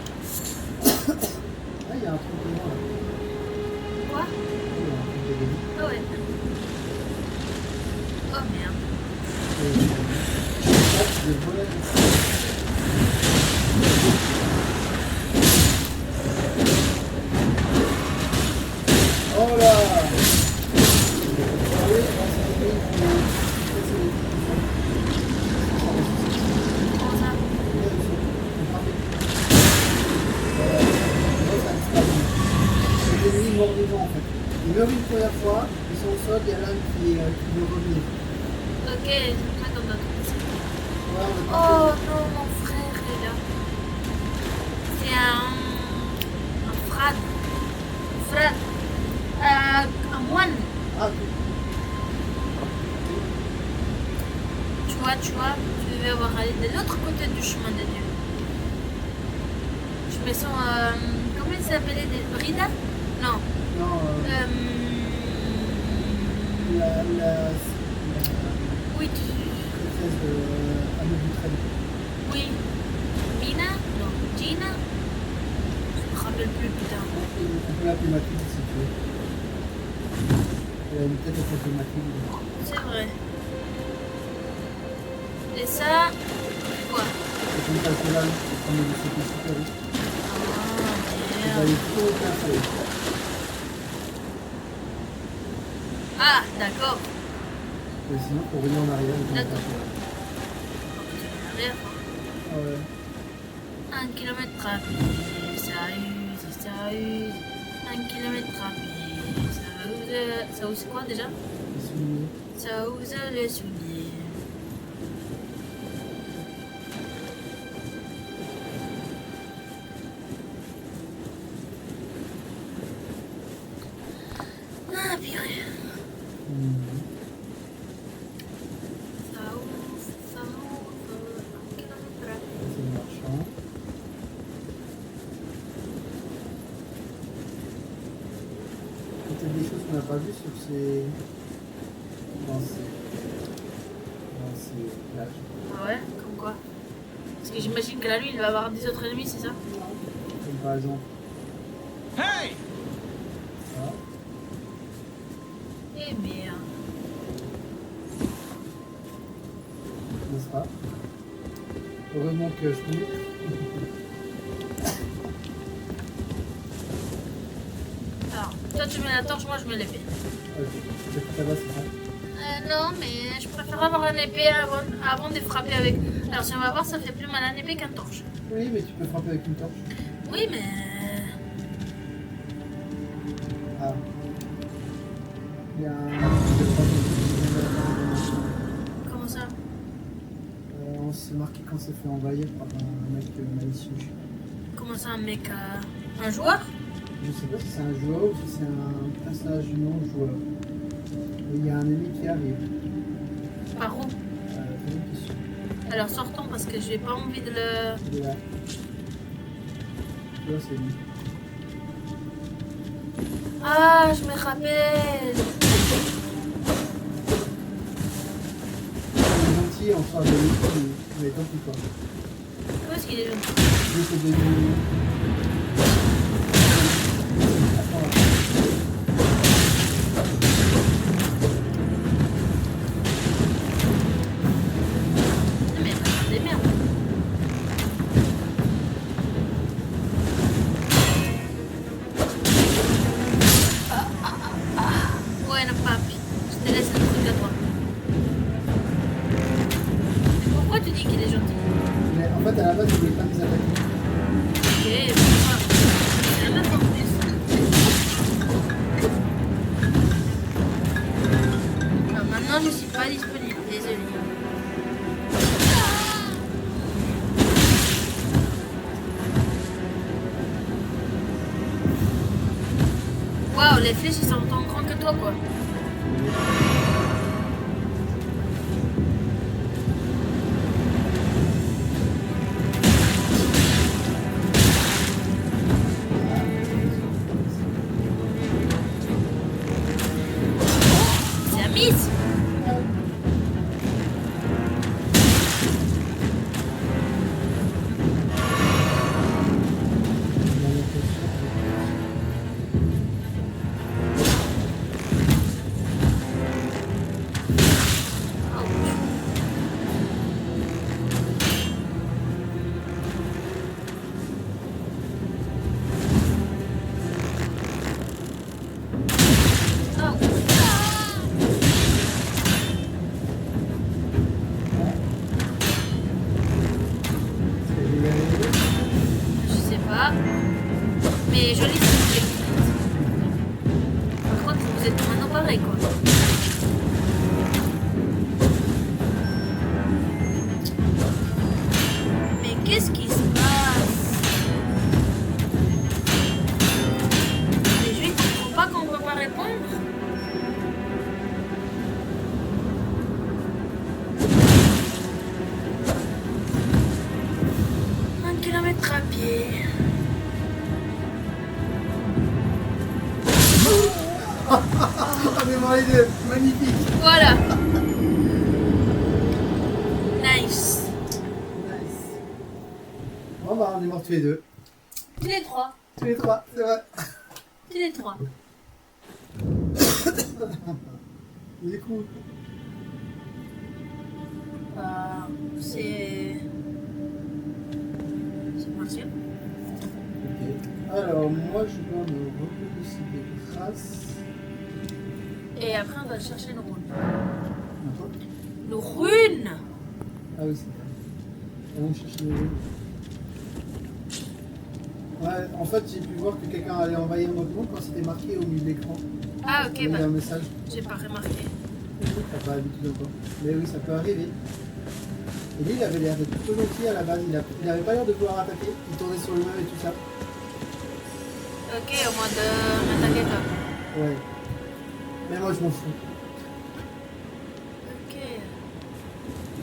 Ah, il y a un truc de moi là. Quoi? Il y a un truc de gagné. Ah ouais. Oh merde. Ah, tu veux voler. Oh là! Comment ça? Les ennemis morts vivants en fait. Ils meurent une première fois, ils sont au sol, il y a l'un qui veut revenir. Ok, c'est pas comme d'autres. Ouais, on a Oh non, mon frère est là. C'est un frade. Frade. Un moine. Ah, Tu vois, tu devais avoir allé de l'autre côté du chemin de Dieu. Je me sens. Comment il s'appelait? Brida? Non. non, la Oui, princesse de Anne-Boutrelle. oui. Mina? Non. Gina? Je me rappelle plus, putain. On peut l'appeler Mathilde si tu veux. Elle a une tête à côté de Mathilde. C'est vrai. Et ça, quoi? C'est comme ça que là, on est c'était super vite. Ah, Il va merde. aller trop au café. Ah, d'accord. Et sinon, pour revenir en arrière, il faut D'accord. passer. Ah ouais. 1 kilomètre à pied, ça use, ça use. 1 kilomètre à pied, ça use. Ça use quoi déjà? Les souliers. Ça use les souliers. Ah, purée. Ça use, ça use. 1 kilomètre à pied. C'est le marchand. Peut-être des choses qu'on n'a pas vues sur ces... dans ces plages. Ah ouais, comme quoi? Parce que j'imagine que là, lui, il va avoir 10 autres ennemis, c'est ça? Comme par exemple Hey! ça. Eh merde. N'est-ce pas? Heureusement que je peux. Alors, toi, tu mets la torche, moi, je mets l'épée. Ok, c'est tout à l'heure, c'est ça. Non, mais je préfère avoir une épée avant de frapper avec. Alors, si on va voir, ça fait plus mal à l'épée qu'une torche. Oui, mais tu peux frapper avec une torche. Oui, mais. Ah. Il y a un... Comment ça? On s'est marqué quand c'est fait envahir par un mec malicieux. Comment ça, un mec. Un joueur? Je sais pas si c'est un joueur ou si c'est un personnage non joueur. Mais il y a un ennemi qui arrive. Par où? C'est une question. Alors, sortons parce que j'ai pas envie de le. Il est là. Tu vois, c'est lui. Ah, je me rappelle! Il est gentil en face de lui, mais tant pis quoi. Où est-ce qu'il est gentil? Lui, c'est devenu... Mais des merdes. Ouais, le papi. Je te laisse un truc à toi. Mais pourquoi tu dis qu'il est gentil? Mais en fait, à la base, il voulait pas nous attaquer. Ok, pourquoi? C'est un meuf en plus. Ah, maintenant, je suis pas disponible. Désolé. Waouh, les flèches, ils sont autant grands que toi, quoi. C'est un miss. Je sais pas. Mais joli c'est. Par contre, vous êtes maintenant pareil, quoi. Mais qu'est-ce qui se passe? Les jeux, ils comprennent pas qu'on peut pas répondre? Un kilomètre à pied. On est mort les deux, magnifique. Voilà. Nice. Nice. Bon bah on est morts tous les deux. Tous les trois. Tous les trois, c'est vrai. Tous les trois. Du coup, C'est Martial. ok. Alors moi je dois me reposer des traces. Et après, on va chercher le rôle. Attends. Le rune. Ah oui, c'est ça. Allons chercher les runes. Ouais, en fait, j'ai pu voir que quelqu'un allait envahir notre monde quand c'était marqué au milieu de l'écran. Ah, ok, Il y bah, a un message. j'ai pas remarqué. T'as pas l'habitude encore. Mais oui, ça peut arriver. Et lui, il avait l'air d'être plutôt gentil à la base. Il avait pas l'air de vouloir attaquer. Il tournait sur lui-même et tout ça. Ok, au moins de m'attaquer toi. Ouais. Mais moi, je m'en fous. Ok.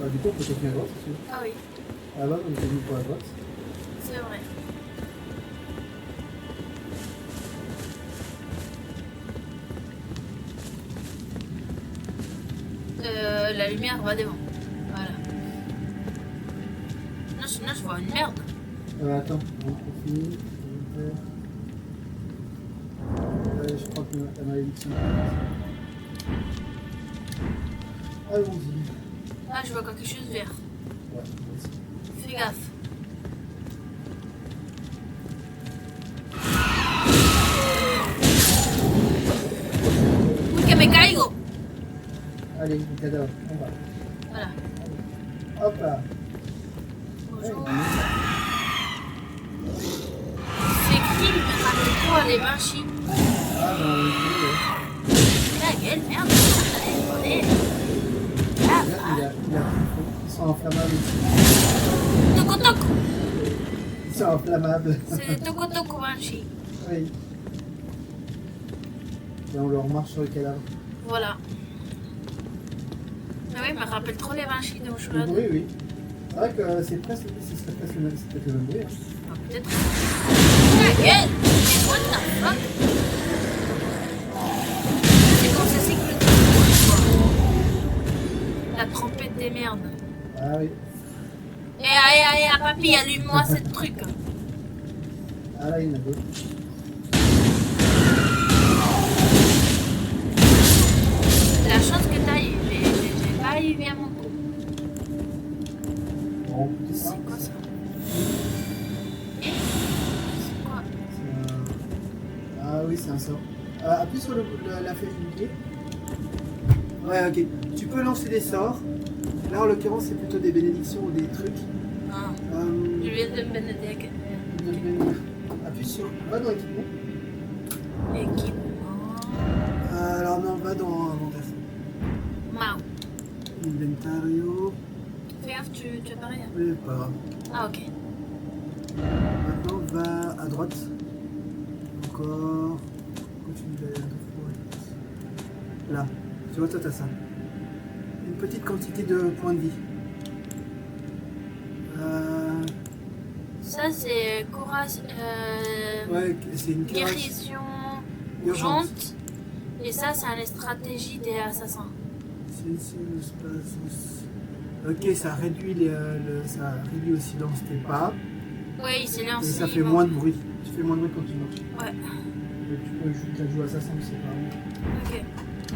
Bah, du coup, on peut continuer à droite, c'est sûr. Ah oui, À la base, on était venu pour la droite. c'est vrai. La lumière va devant. Voilà. Non, sinon je vois une merde. Attends, on finit. Je crois que la malédiction. Allons-y. Ah, je vois quelque chose vert. Ouais, moi aussi. Fais gaffe. Uy, que me caigo. Allez, le cadavre, on va. Voilà. Hop là. Bonjour. C'est qui me rappelle quoi les banshees? Ah, dans le jeu, La gueule, merde. Allez, allez. ils sont inflammables. Toco toco. Ils sont inflammables. C'est des toco toco banshee. Oui. Et on leur marche sur le cadavre. Voilà. Mais oui, me rappelle trop les banshees de Le Oshulad. bruit, oui. C'est vrai que c'est presque, ce serait presque le même bruit. Hein. Ah, peut-être. La gueule. Mais what the fuck? C'est comme ça, c'est que le truc. La trompette des merdes. Ah oui. Eh, papy, allume-moi ce truc. Ah là, il y en a d'autres. La chance que t'as eu, j'ai pas eu bien mon coup. Bon, c'est ça. C'est quoi ça? Eh? C'est quoi? Ah oui, c'est un sort. Appuie sur la flèche du pied. Ouais, ok. Tu peux lancer des sorts. Là, en l'occurrence, c'est plutôt des bénédictions ou des trucs. Ah, Euh, je viens de me bénédicter. Appuie sur. Va dans équipement. Équipement. Alors, non, va dans inventaire. Mao. Inventario. Fais gaffe, tu as pas rien. Oui, pas grave. Ah, ok. Maintenant, va à droite. Encore. Continue d'aller à droite. Là. Tu vois, toi, t'as ça. Une petite quantité de points de vie. Ça, c'est courage. Ouais, c'est une Guérison urgente. Et ça, c'est une stratégie des assassins. Ok, ça réduit, ça réduit aussi dans tes pas. Oui, c'est Et lancé. ça fait moins de bruit. Tu fais moins de bruit quand tu marches. Ouais. Donc, tu peux juste jouer assassin, c'est pas grave. Ok.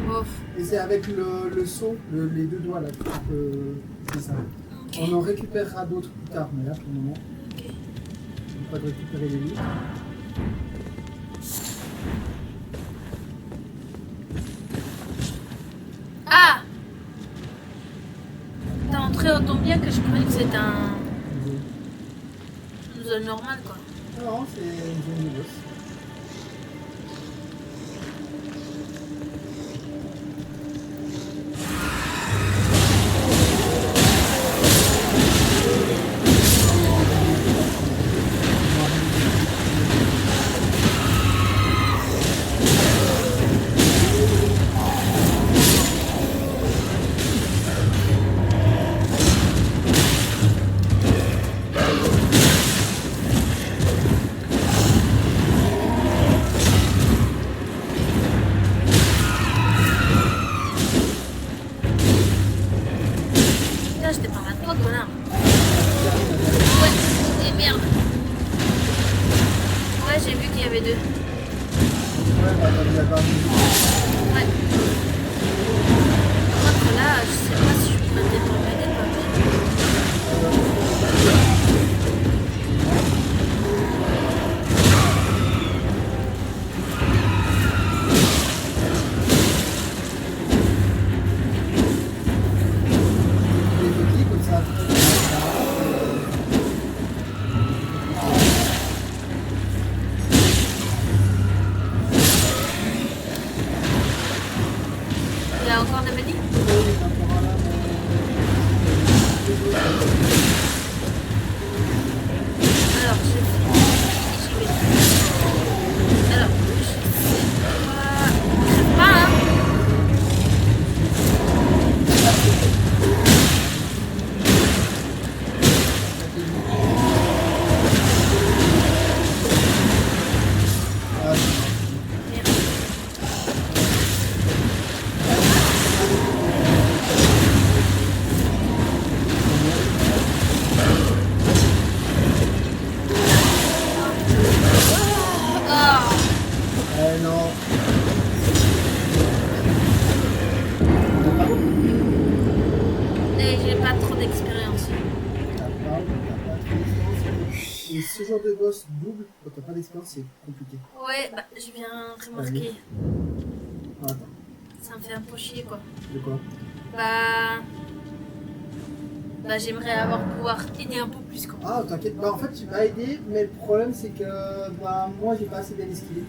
Bof. Et c'est avec le saut, les deux doigts là, que tu peux. C'est ça. Ok. On en récupérera d'autres plus tard, mais là pour le moment, Ok. on va pas de récupérer les livres. Ah! T'as entré autant bien que je croyais que c'était une zone normale, quoi. Non, c'est une zone de boss. Putain, j'étais pas à toi, connard. Ouais, et merde. Ouais, j'ai vu qu'il y avait deux. Ouais, bah, t'as déjà parlé. Ouais. Par contre, là, je sais pas si je peux m'aider pour m'aider, quoi. Et j'ai pas trop d'expérience. T'as pas trop d'expérience. Et ce genre de boss double, quand t'as pas d'expérience, c'est compliqué. Ouais, bah je viens remarquer. Ah, attends, Ça me fait un peu chier quoi. de quoi? Bah j'aimerais pouvoir aider un peu plus quoi. Ah, t'inquiète, bah en fait tu m'as aidé, mais le problème c'est que bah moi j'ai pas assez bien esquivé.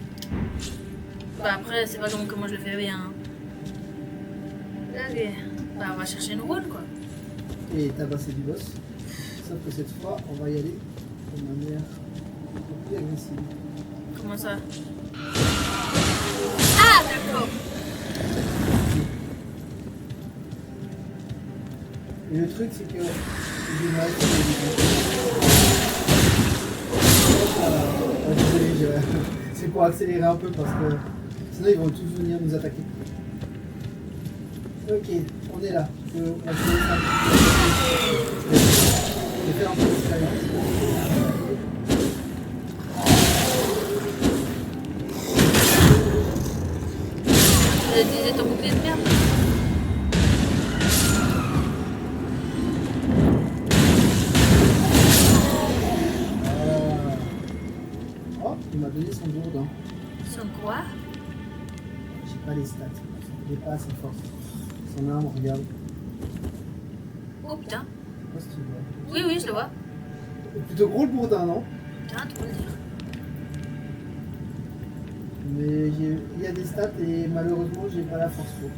Bah après c'est pas comme que moi je le fais bien. Hein. Ok. Bah on va chercher une rune quoi. Et tabasser du boss. Sauf que cette fois on va y aller de manière un peu plus agressive. Comment ça? Ah d'accord. Et le truc c'est que j'ai mal fait désolé, c'est pour accélérer un peu parce que sinon ils vont tous venir nous attaquer. Ok, on est là. On va faire un peu d'expérience. Tu as utilisé ton bouclier de merde? Oh, il m'a donné son gourdin. Son quoi? J'ai pas les stats. Il est pas assez fort. Son arme, regarde. Oh putain. Je sais pas si tu vois. Oui, oui, je le vois. C'est plutôt gros le bourdin, non? Putain, tu peux le dire. Mais il y a des stats et malheureusement j'ai pas la force pour.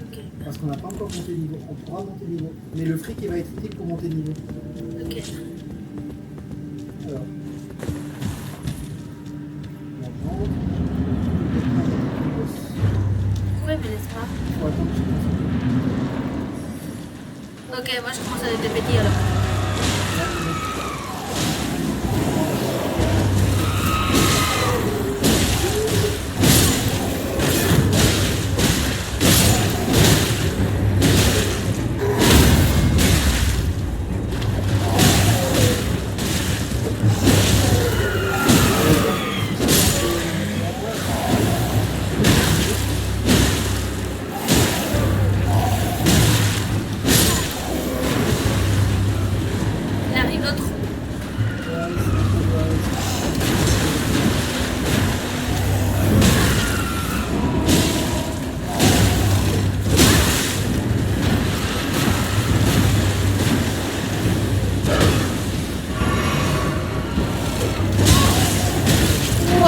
Ok. Parce qu'on n'a pas encore monté de niveau. On pourra monter de niveau. Mais le fric il va être utile pour monter de niveau. Ok. Alors. On rentre. Pourquoi il me laisse pas? Faut attendre que tu Ok, moi je commence à te péter alors. Il arrive l'autre.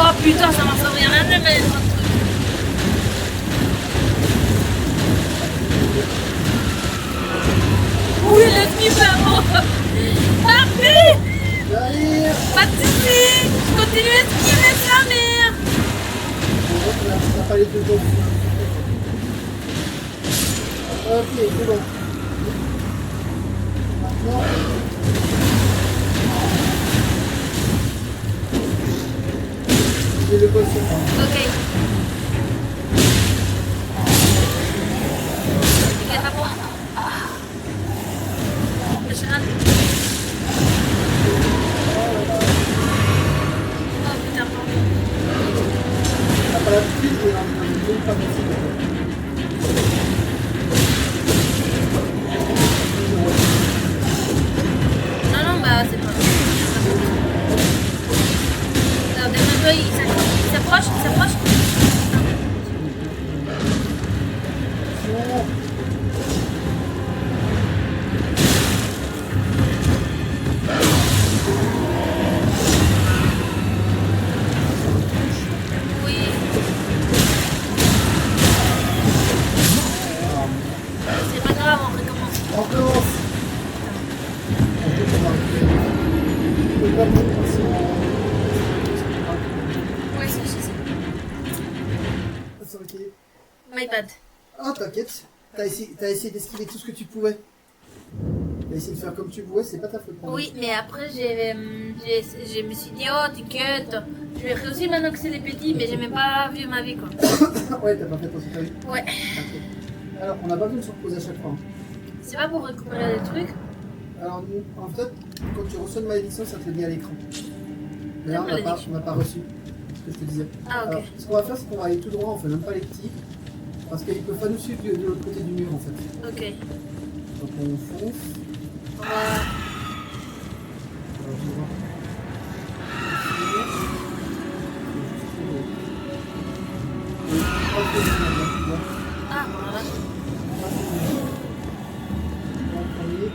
Oh putain, ça m'a servi à rien de mettre un truc. Oui, l'ennemi vraiment. Parfait. Allez. Pas de soucis. Je continue à esquiver sa mère. T'as pas les deux tours. Ok, c'est bon. Maintenant. J'ai le boss sur moi. Ok. Il est pas bon. Je rate. Oh putain, pardon. T'as pas l'habitude, mais dans une zone pas possible. Non, non, bah c'est pas. Alors, déjà, il s'approche, il s'approche. Oui. C'est pas grave, on recommence. On commence. On peut pas passer Oui, c'est ça. en... Ok. My bad. Ah, t'inquiète. T'as essayé d'esquiver tout ce que tu pouvais. T'as essayé de faire comme tu pouvais, c'est pas ta faute. Oui, mais après, je me suis dit, oh, t'inquiète, je vais réussir maintenant que c'est des petits, mais j'ai même pas vu ma vie, quoi. Ouais, t'as pas fait attention, t'as vu. Ouais. T'inquiète. Alors, on n'a pas besoin de se reposer à chaque fois. Hein. C'est pas pour récupérer des trucs. Alors, nous, en fait, quand tu reçois une malédiction, ça te le dit à l'écran. Mais là, on n'a pas reçu ce que je te disais. Ah, ok. Alors, ce qu'on va faire, c'est qu'on va aller tout droit, on fait même pas les petits. Parce qu'ils peuvent pas nous suivre de l'autre côté du mur en fait. Ok. Donc on fonce. On va... Alors, je vais voir. Ici. Oui, pas trop bien, tu vois. Ah, voilà. Pas trop bien. On va premier.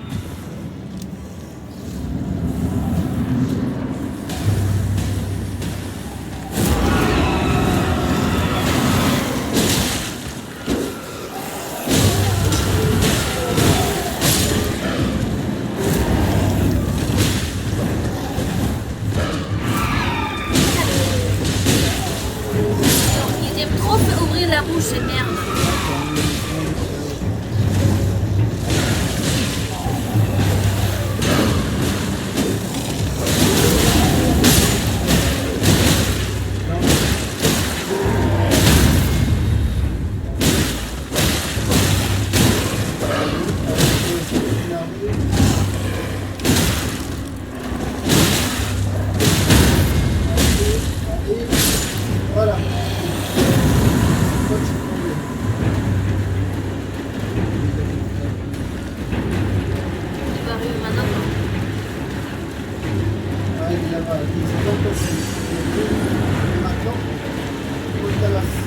Ils aiment trop ouvrir la bouche, ces merdes. Voilà. Il va arriver maintenant. Ah, il est là-bas. Il s'est pas passé. Et maintenant, il faut le tabasser.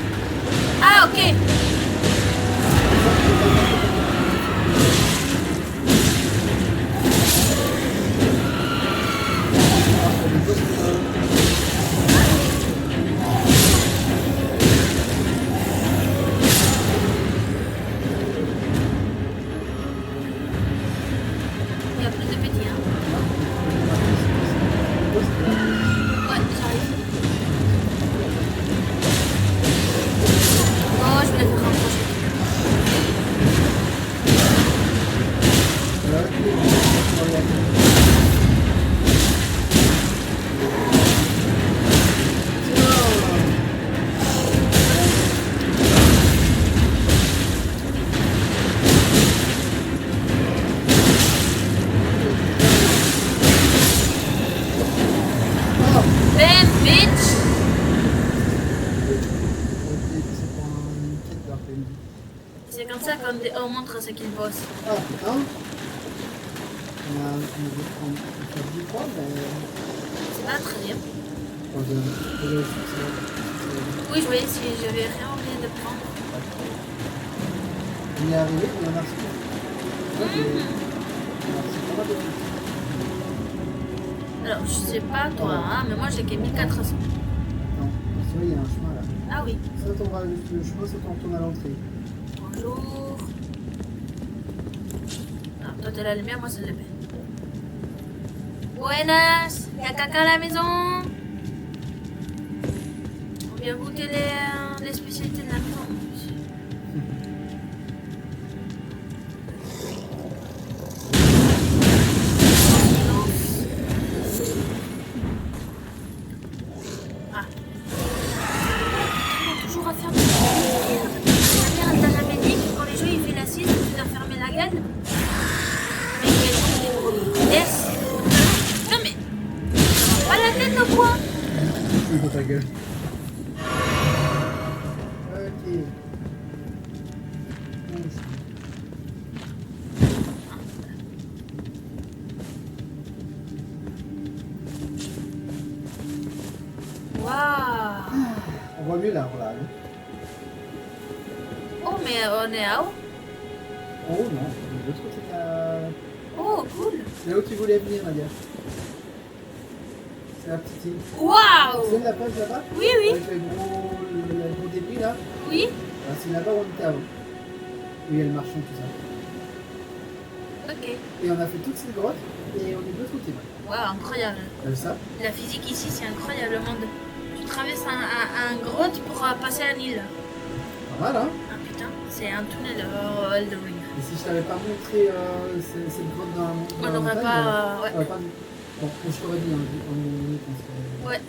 Ah, ok. Il y a plus de petits, hein. Ouais, j'arrive. Oh, je voulais faire rapprocher. Bam, bitch. C'est comme ça qu'on montre ce qu'il bosse. Ah, putain. On fait 10 fois, mais... C'est pas très bien. Oui, Oui, je voyais si j'avais rien oublié de prendre. on est arrivé, on en a reçu. On a reçu pas mal de trucs. Alors, je sais pas toi, hein, mais moi j'ai que 1400. Attends, parce que il y a un chemin là. Ah oui. Ça, on va le chemin, c'est quand on tourne à l'entrée. Bonjour. Ah, toi t'es la lumière, moi c'est le l'épée. Buenas, y'a caca à la maison. On vient goûter les spécialités de la maison. Ah. Toujours à faire de la merde dans la médic, quand les gens ils font la sieste, tu dois fermer la gueule. Mais quel laisse. Non mais. Ça va pas la tête ou quoi? Oui, dans ta gueule. Ok. Waouh. On voit mieux l'arbre là. Hein. Oh mais on est à où? Oh non, de l'autre côté de la... Oh cool. C'est là où tu voulais venir, Nadia. C'est la petite île. Waouh. C'est la plage là-bas? Oui oui. Avec le gros débris là. Oui. Ah, c'est là-bas où on était avant. Où il y a le marchand, tout ça. Ok. Et on a fait toute cette grotte et on est de l'autre côté. Waouh, incroyable. Comme ça. La physique ici, c'est incroyable. Le monde. Tu traverses un grotte pour passer à Nil. Pas mal, hein? Ah putain, c'est un tunnel Elden Ring. Et si je t'avais pas montré cette grotte dans On la n'aurait montagne, pas. Ouais. t'aurais pas vu. Bon, je t'aurais dit, on serait... Ouais.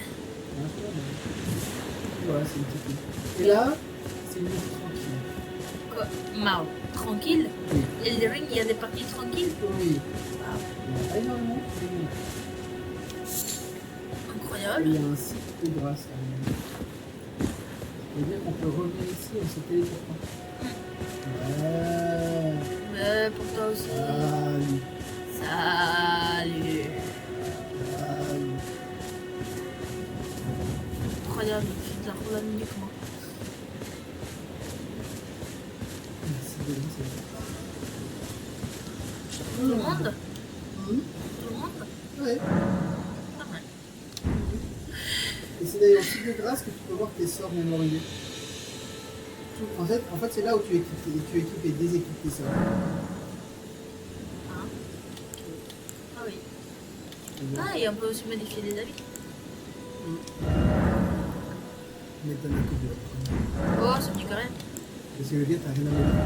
Voilà, c'est une petite île. Et là, c'est une île tranquille. Quoi? Mao. Tranquille. Oui. Elden Ring, il y a des parties tranquilles. Oui. Waouh. Il y en a pas énormément, mais oui. Et Incroyable. il y a un site de grâce. Ça veut dire qu'on peut revenir ici, on se téléporte. Ouais. Mais pour toi aussi. Salut. Salut. Salut. Regarde, je la roule mieux que moi. Merci de lui, Tout le monde c'est Tout le monde Ouais. Pas mal. Et c'est d'ailleurs aussi de grâce que tu peux voir tes sorts mémorisés. En fait, c'est là où tu équipes et déséquipes tes sorts. Ah. Ah oui. Ah, et on peut aussi modifier les habits. Mais t'en as que deux. Oh, c'est mieux quand même. Parce que le gars, t'as rien à modifier.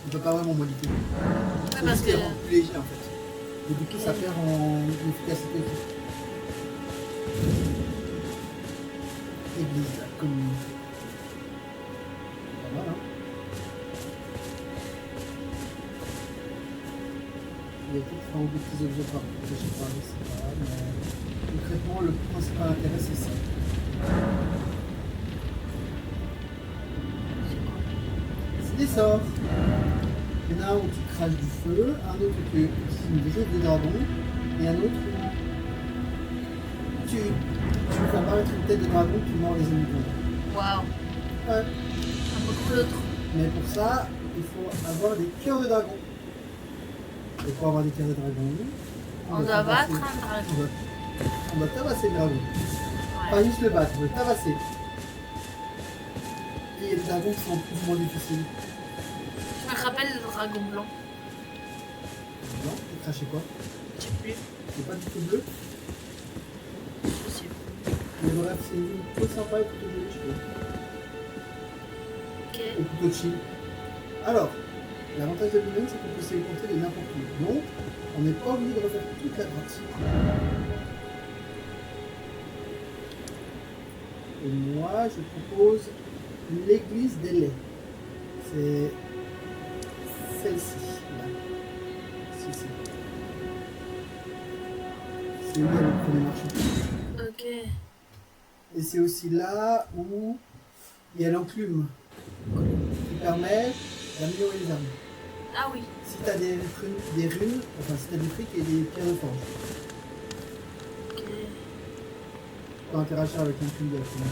On peut pas vraiment modifier. Ouais, parce que. C'est vraiment plus léger en fait. Et du coup, ça perd en efficacité. Église, la commune. Pas mal, hein. Il y a peut-être un ou deux petits objets par je sais pas, mais concrètement, le principal intérêt, c'est ça. C'est des sorts. Il y en a un où tu craches du feu, un autre où tu utilises une vitesse de dragon, et un autre où tu fais apparaître une tête de dragon qui mord les ennemis. Waouh. Ouais. Un peu comme l'autre. Mais pour ça, il faut avoir des cœurs de dragon. Et pour avoir des cœurs de dragon, On doit battre un dragon. On doit tabasser le dragon. Pas Ouais. juste le battre, on doit le tabasser. Et il y a des dragons qui sont plus ou moins difficiles. Je me rappelle le dragon blanc. Non, il crachait quoi? Je sais plus. C'est pas du tout bleu. Je sais plus. Mais bref, c'est une plutôt sympa et plutôt jolie, je trouve. Ok. Et plutôt chill. Alors, l'avantage de Lumen, c'est qu'on peut se téléporter de n'importe où. Donc, on n'est pas obligé de refaire toute la partie. Et moi, je propose l'église des laits. C'est celle-ci. Là. Si, si. C'est où il y a le premier marché. Ok. Et c'est aussi là où il y a l'enclume qui permet d'améliorer les armes. Ah oui. Si tu as des runes, enfin si tu as des frics et des pierres de forge, Ok. tu peux interagir avec l'enclume directement.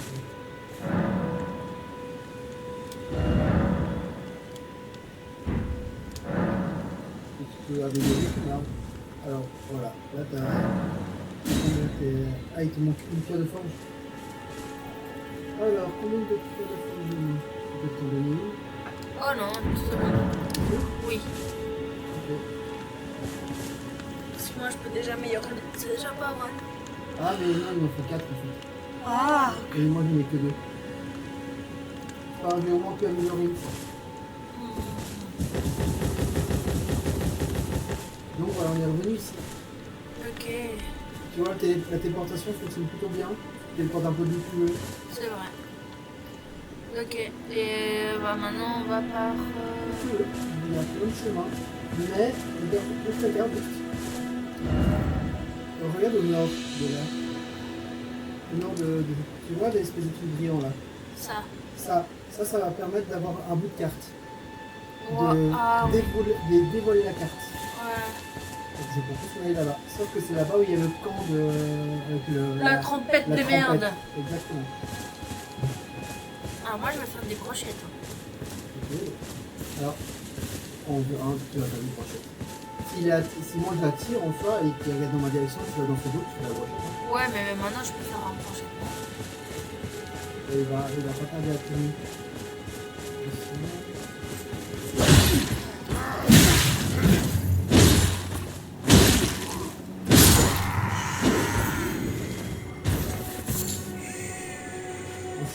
Et tu peux améliorer ton arme. Alors voilà, là tu as. Ah, il te manque une pierre de forge. Alors, combien de pierres de forge j'ai mis? Je peux t'en donner une. Oh non, c'est bon. Oui. Ok. Parce que moi je peux déjà améliorer. C'est déjà pas mal. Ah, mais non, il m'en faut 4 en fait. Ah. Et moi, je n'ai que 2. Enfin, j'ai au moins pu améliorer une fois. Donc voilà, on est revenu ici. Ok. Tu vois, la téléportation fonctionne plutôt bien. Tu téléportes un peu d'où tu veux. C'est vrai. Ok. Et bah maintenant on va par. Tu veux. Il y a plein de chemins. Mais, regarde juste. Regarde au nord de là. Au nord tu vois l'espèce de truc brillant là. Ça. Ça va permettre d'avoir un bout de carte. Ouais. Ah oui. Dévoiler la carte. Ouais. Donc je propose qu'on aille là-bas. Sauf que c'est là-bas où il y a le camp de. Avec La trompette la de trompette. merde. Exactement. Ah, moi je vais faire des brochettes. Hein. Ok. Alors, on verra, tu vas faire une brochette. Si moi je la tire en soi et qu'il regarde dans ma direction, tu vas dans ce dos, tu fais la brochette. Ouais, mais maintenant je peux faire un brochet. Et il va pas tarder à tenir.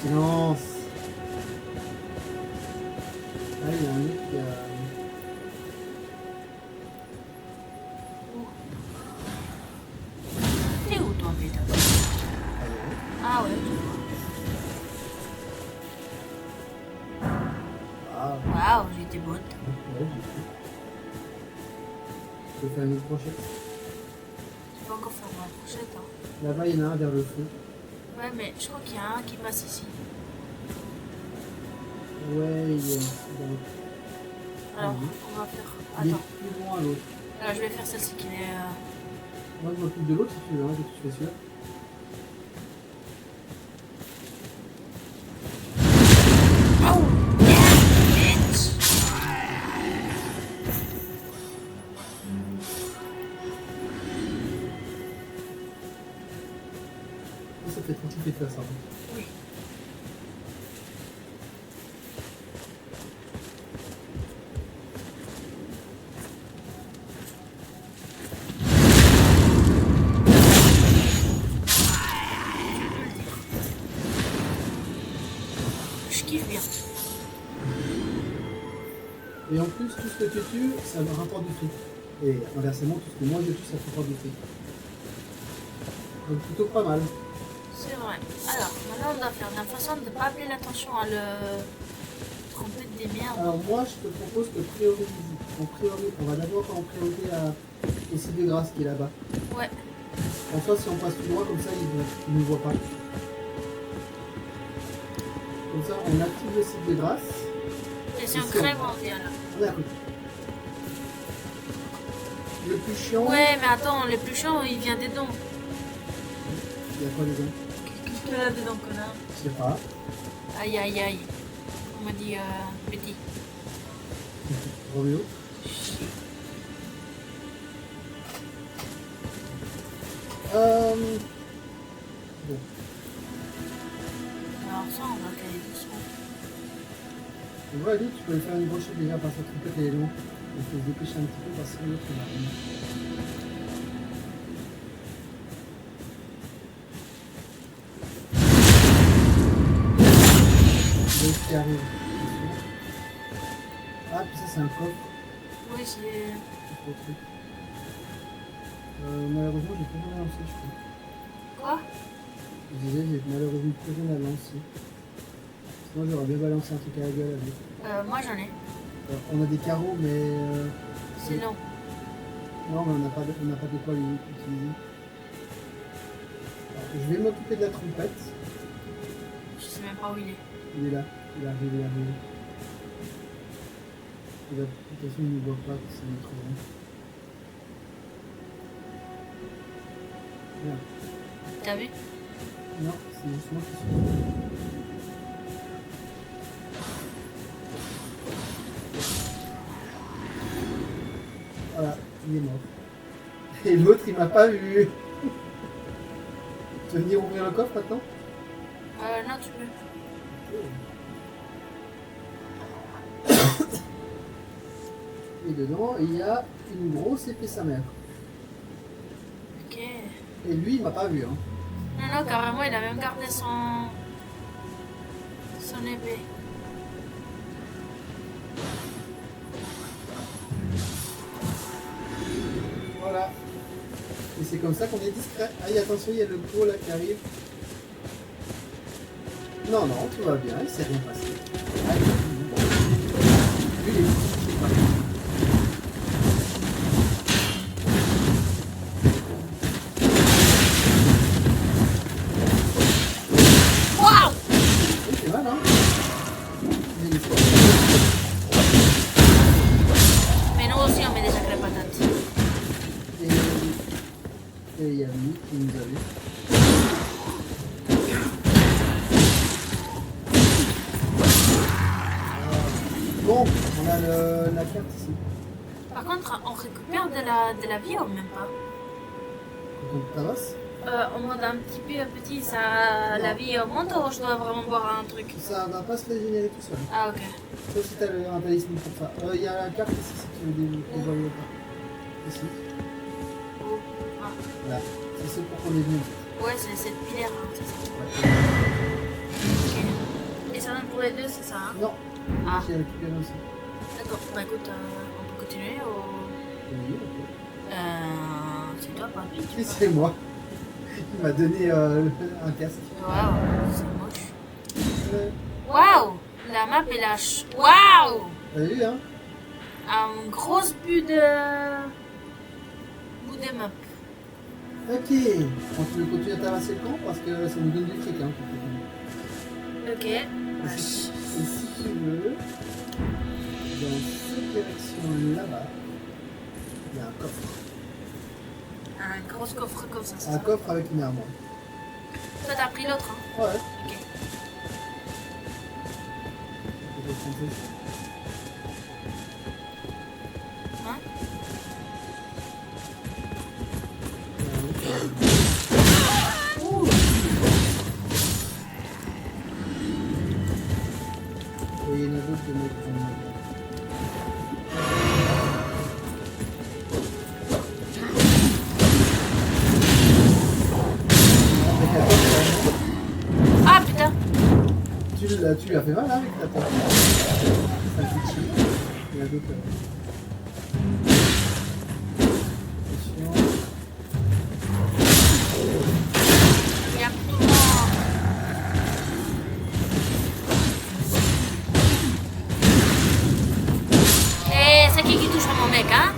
Silence. Ah, il y a un mec qui a. T'es où toi, putain? Ah ouais, je vois. Ah, Waouh, j'ai des bottes. ouais, j'ai fait. Je vais faire une autre brochette. Je peux encore faire ma brochette. Hein. Là-bas, il y en a un vers le feu. Ouais, mais je crois qu'il y a un qui passe ici. Ouais, il est dans... Alors, Oui. on va faire. Il est Attends, plus loin l'autre. là, je vais faire celle-ci qui est. Moi, je m'occupe de l'autre si tu veux, hein, que tu fais celui-là. Oh! Yeah, bitch! Ça fait trop de faire ça. Oui. Je kiffe bien. Et en plus, tout ce que tu tues, ça me rapporte du fric. Et inversement, tout ce que moi je tue, ça me rapporte du fric. Donc plutôt pas mal. C'est vrai. Alors, maintenant, on doit faire de la façon de ne pas appeler l'attention à le tromper des merdes. Alors moi, je te propose de prioriser. On va d'abord en priorité au site de grâce qui est là-bas. Ouais. En soi, si on passe tout droit comme ça, il ne nous voit pas. Comme ça, on active le site de grâce. Et si on crève, on vient là. On est à côté. Le plus chiant, Ouais, mais attends, le plus chiant, il vient des dents. il y a quoi dedans? Qu'est-ce qu'il y a dedans, connard? Je sais pas. Aïe, aïe, aïe. On m'a dit petit. Roméo. Bon. Alors ça, on va caler doucement. On va aller, tu peux faire une brochette déjà parce que trompette elle est loin. Il faut se dépêcher un petit peu parce que l'autre il va rien. L'autre qui arrive. Ah, puis ça c'est un coffre. Oui, c'est... C'est trop truc. Malheureusement, j'ai plus rien à lancer, je crois. Quoi? Je disais, j'ai malheureusement plus rien à lancer. Sinon, j'aurais bien balancé un truc à la gueule avec. Moi, j'en ai. On a des carreaux, mais. C'est long. Non, mais on n'a pas de quoi les utiliser. Alors, je vais m'occuper de la trompette. Je sais même pas où il est. Il est là. Il arrive, il arrive. De toute façon, il ne voit pas, c'est trop grand. Merde. T'as vu? Non, c'est juste moi qui suis. Voilà, il est mort. Et l'autre, il m'a pas vu. Tu veux venir ouvrir le coffre maintenant? Non, tu peux. Et dedans, il y a une grosse épée sa mère. Ok. Et lui, il m'a pas vu. Hein. Non, non, carrément, il a même gardé son épée. Voilà. Et c'est comme ça qu'on est discret. Aïe, attention, il y a le gros là qui arrive. Non, non, tout va bien, il s'est rien passé. Aïe, lui, il est Waouh! oui, c'est mal, hein. Il est fort. Mais nous aussi, on met déjà que la patate. Et il y a lui qui nous a vu. Bon, on a la carte ici. Par contre, on récupère de la vie ou même pas? Donc, Taras, On monte un petit peu petit, ça, la vie augmente ou je dois vraiment boire un truc? ça va pas se régénérer tout seul. Ah, ok. Sauf si t'as un talisman pour ça. Il y a la carte ici si tu veux dévoiler pas. Ici. Oh. Ah. Voilà. C'est ce pour qu'on est venu. Ouais, c'est cette pilaire, hein, c'est ça. Ouais. Ok. Et ça donne pour les deux, c'est ça, hein? Non. Ah. J'ai récupéré aussi. D'accord. Bah écoute, on peut continuer ou... Oui, ok. C'est toi, pas lui. Et c'est moi. Il m'a donné un casque. Waouh, c'est moche. Euh, Waouh! La map est lâche. Waouh! T'as vu, hein? Un gros but de... bout de map. Ok, on peut continuer à tabasser le camp parce que ça nous donne du fric. Hein, Ok. et si tu veux, dans cette direction là-bas, il y a un coffre. Un gros coffre comme ça. c'est Un ça. coffre avec une armoire. Toi, t'as pris l'autre. Hein. Ouais. Ok. Je vais prendre ça. Hein? Ouh. Et il y en a d'autres de mettre en avant. Ah putain. Tu lui as fait mal hein, avec ta tête. Ça fait chier. Il y en a d'autres. Attention. Il y a tout le monde. Et c'est qui touche à mon mec, hein?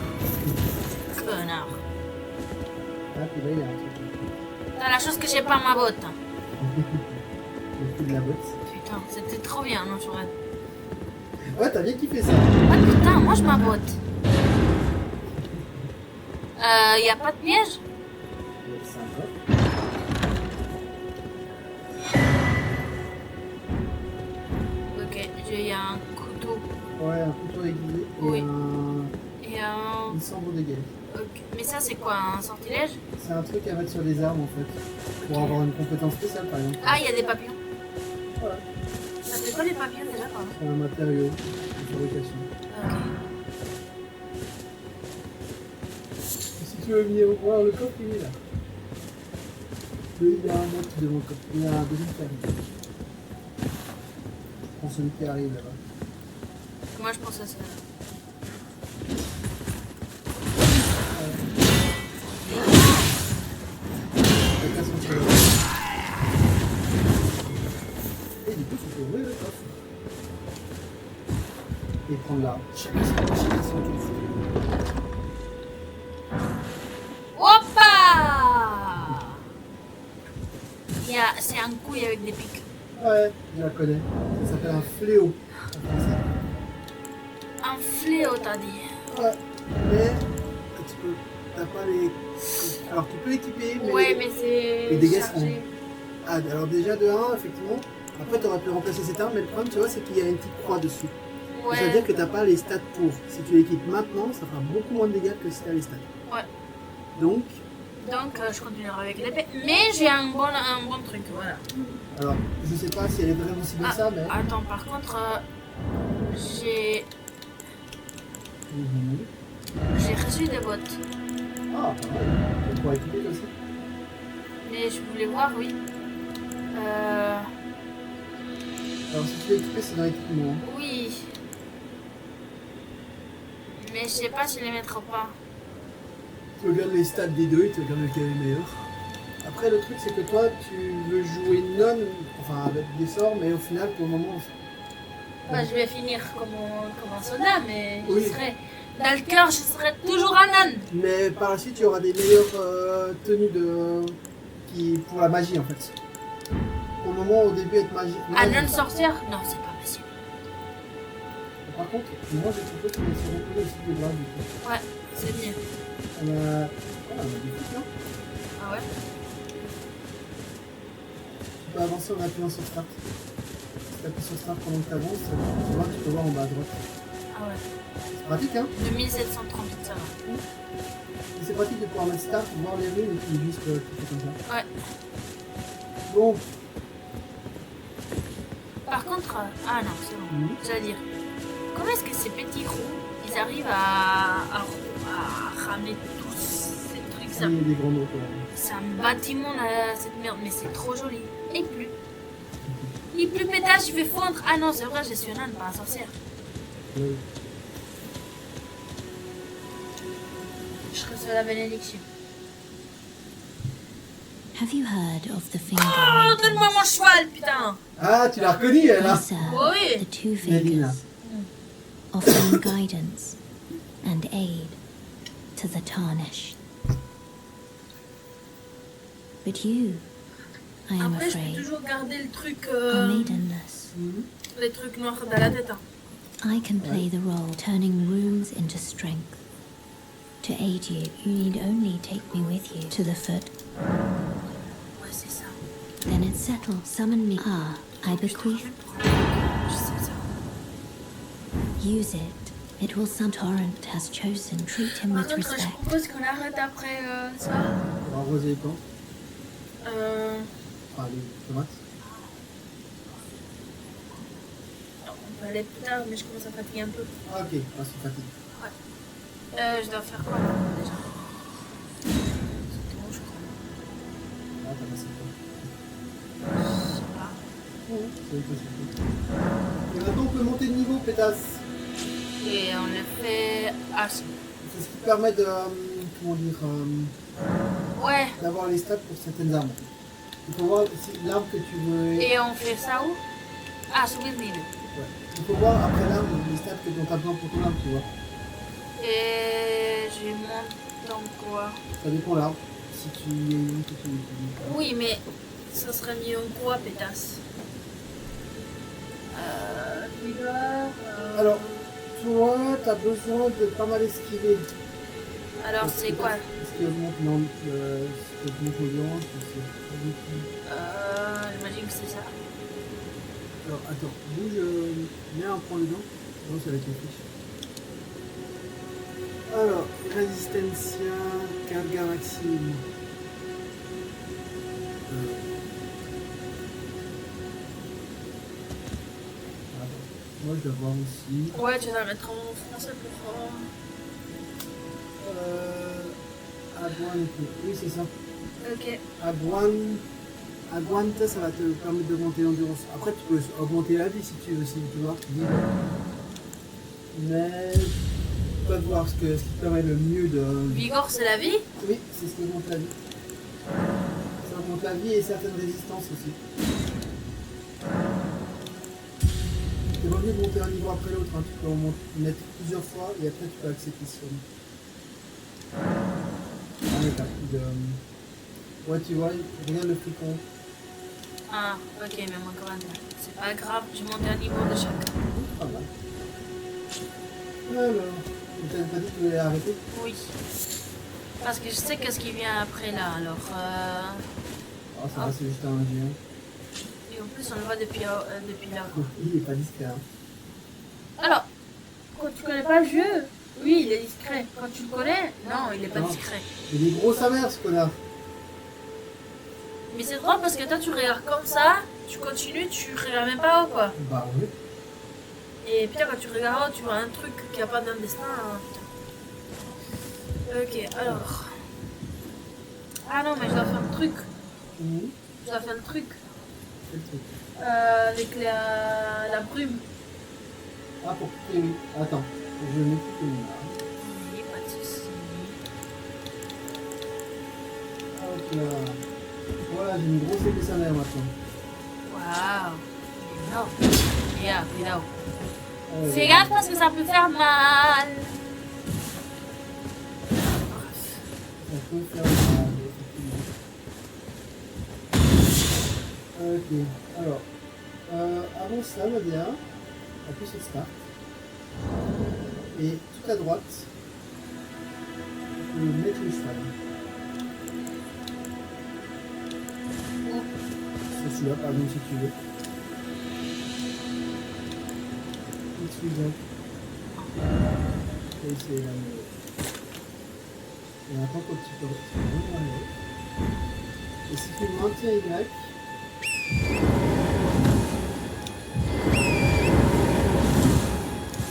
Connard. Ah, puis là, il y a un truc. T'as la chose que j'ai pas ma botte. Le coup de la botte. Putain, c'était trop bien, non, Chouette? Ouais, t'as bien kiffé ça. Ah putain, mange ma botte. Y a pas de piège? C'est un coffre. Ok, il y a un couteau Ouais, un couteau aiguisé et Oui. un... et un... une sambre de guerre. Ok. Mais ça, c'est quoi, un sortilège? C'est un truc à mettre sur les armes en fait. Pour avoir une compétence spéciale par exemple. Ah, il y a des papillons. Voilà. Ça fait quoi les papillons déjà, pardon? C'est un matériau de fabrication. Ok. Et si tu veux venir voir le coffre, il est là. Il y a un autre devant le coffre. Il y a un deuxième qui arrive. Je prends celui qui arrive là-bas. Moi, je pense à ça. Chacun son tir. Et du coup, tu peux ouvrir le coffre. Et prendre l'arme. Chacun son tour. Hoppa! C'est un couille avec des pics. Ouais, je la connais. Ça s'appelle un fléau en français. Un fléau, t'as dit. Ouais, mais tu peux. T'as pas les. Alors tu peux l'équiper, mais. Ouais, mais c'est les dégâts chargé. Ah, alors déjà de 1, effectivement. Après, t'aurais pu remplacer cette arme, mais le problème, tu vois, c'est qu'il y a une petite croix dessus. Ouais. Ça veut dire que t'as pas les stats pour. Si tu l'équipes maintenant, ça fera beaucoup moins de dégâts que si t'as les stats. Ouais. Donc, Je continuerai avec l'épée. Mais j'ai un bon truc, voilà. alors, je sais pas si elle est vraiment si bien que ça, mais. Attends, par contre, j'ai Mhm. reçu des bottes. Ah, pas mal. Tu pourras équiper comme ça. Mais je voulais voir, oui. Alors, si tu l'as équipé, c'est dans l'équipement. Oui. Mais je sais pas si les mettre ou pas. Tu regardes les stats des deux et tu regardes lequel est le meilleur. Après, le truc, c'est que toi, tu veux jouer non, enfin avec des sorts, mais au final, pour le moment, Bah, je vais finir comme un soldat, mais Oui. je serai... Dans le cœur, je serai toujours un âne. mais par la suite, tu auras des meilleures tenues pour la magie en fait. Au moment, au début, être magie. Un âne sorcière? Non, c'est pas possible. Par contre, moi, je propose qu'on ait sur le site de grade du coup. Ouais, c'est mieux. On a des trucs là. Ah ouais? Tu peux avancer en appuyant sur Start. Si tu appuies sur Start pendant que tu avances, tu peux voir en bas à droite. Ah ouais. C'est pratique, hein? 2738, ça va. Et c'est pratique de pouvoir mettre Start, voir les runes et puis juste cliquer comme ça. Ouais. Bon, Par contre... Ah non, c'est bon. Mhm. J'allais dire... Comment est-ce que ces petits roues, ils arrivent à ramener tous ces trucs ça? il y a des grands mots, quoi. C'est un bâtiment, là, cette merde, mais c'est trop joli. Et il pleut. Il pleut pétage, il fait fondre. Ah non, c'est vrai, je suis un âne, pas un sorcière. Oui. Je reçois la bénédiction. Have you heard of the finger Oh, donne-moi maidens? mon cheval, putain. Ah, tu l'as reconnu, elle, hein? These Oh are oui. the two Mélina. fingers, offering guidance and aid to the tarnished. But you, I am Après, je peux afraid, toujours garder le truc, are maidenless. les trucs noirs dans la tête. Hein. I can play the role, turning runes into strength. To aid you, you need only take me with you to the foot. Ouais, c'est ça. Then it's settled. Summon me. Ah, I bequeath. Je sais ça. Use it. It will some torrent has chosen. Treat him Par with contre, je respect. propose qu'on arrête après ça. On va arroser les plantes. Euh, Ah, les tomates. on peut aller plus tard, mais je commence à fatiguer un peu. Ah, ok, ah, c'est fatigué. Je dois faire quoi déjà? C'était bon, je crois. Ah, t'as passé quoi? Je sais pas. C'est possible. Et maintenant, on peut monter de niveau, pétasse. Et on le fait. Ah, si. C'est ce qui permet de. Comment dire. Ouais. D'avoir les stats pour certaines armes. Il faut voir si l'arme que tu veux. Et on fait ça où? Ah, sous les mines. Ouais. Il faut voir après l'arme les stats que dont tu as besoin pour ton arme, tu vois. Et je monte dans quoi? Ça dépend de l'arme. Si tu que tu utilises. Oui, mais ça serait mieux en quoi, pétasse? Vigueur. Alors, toi, tu as besoin de pas mal esquiver. Alors, c'est quoi? Ce qui augmente l'endurance, J'imagine que c'est ça. Alors, attends, bouge, viens, prends le dent. Non, c'est avec les fiches. Alors, Resistencia, Carga Maxime. Attends, moi je dois voir aussi. Ouais, tu vas la mettre en français pour. Aguante, oui c'est ça. Ok. Aguante, ça va te permettre d'augmenter l'endurance. Après, tu peux augmenter la vie si tu veux, si tu vois. Mais tu vas voir ce qui permet le mieux de. Vigor, c'est la vie? Oui, c'est ce qui augmente la vie. Ça augmente la vie et certaines résistances aussi. C'est pas mieux de monter un niveau après l'autre, hein. Tu peux en mettre plusieurs fois et après tu peux accepter ce film. Ah, mais t'as plus de. Ouais, tu vois, regarde le fricon. Ah, ok, mais moi quand même. C'est pas grave, je monte un niveau de chaque. Pas mal. Alors, tu t'avais pas dit que tu voulais arrêter? Oui. Parce que je sais qu'est-ce qui vient après là, alors. Ah, ça va, c'est juste un géant. Et en plus, on le voit depuis là. Il est pas discret. Hein. Alors, quand tu connais pas le jeu, oui, il est discret. Quand tu le connais, non, il est pas Non. discret. Il est gros sa mère, ce connard. Mais c'est drôle parce que toi, tu regardes comme ça, tu continues, tu regardes même pas haut, quoi. Bah oui. Et putain, quand tu regardes haut, tu vois un truc qui a pas d'un destin. Hein, putain. Ok, alors. Ah non, mais je dois faire le truc. Mhm. Je dois faire le truc. C'est le truc. Avec la brume. Ah, pour couper, oui. Attends, je vais mettre tout là. Oui, pas de soucis. Hop là. Voilà, j'ai une grosse épée sa mère maintenant. Waouh. Non. Regarde, regarde. Ouais, Fais gaffe parce que ça peut faire mal. ça peut faire mal, effectivement. Ok, alors. Avant ça, Nadia, appuie sur Start. Et tout à droite, tu peux mettre le cheval. C'est celui-là, par exemple, si tu veux. Et suivant. Et c'est la meilleure. Et maintenant, quand tu peux revenir. Et si tu maintiens Y,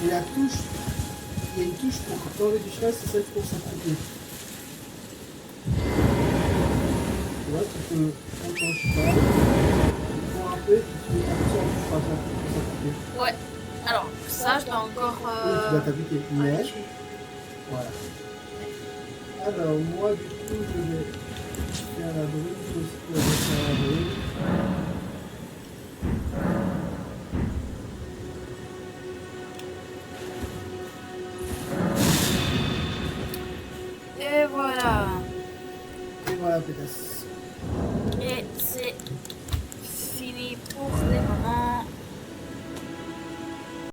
et la touche, il y a une touche pour t'enlever du cheval, c'est celle pour s'accroupir. Tu vois, tu peux prendre ton cheval, tu prends un peu, et puis tu appuies sur le cheval pour s'accroupir. Ouais. Alors, ça, je dois encore. Oui, tu dois t'appliquer. Mais, appliquer. voilà. Alors, moi, du coup, je vais faire la brune, je vais aussi faire la brune. Et voilà. Et voilà, pétasse.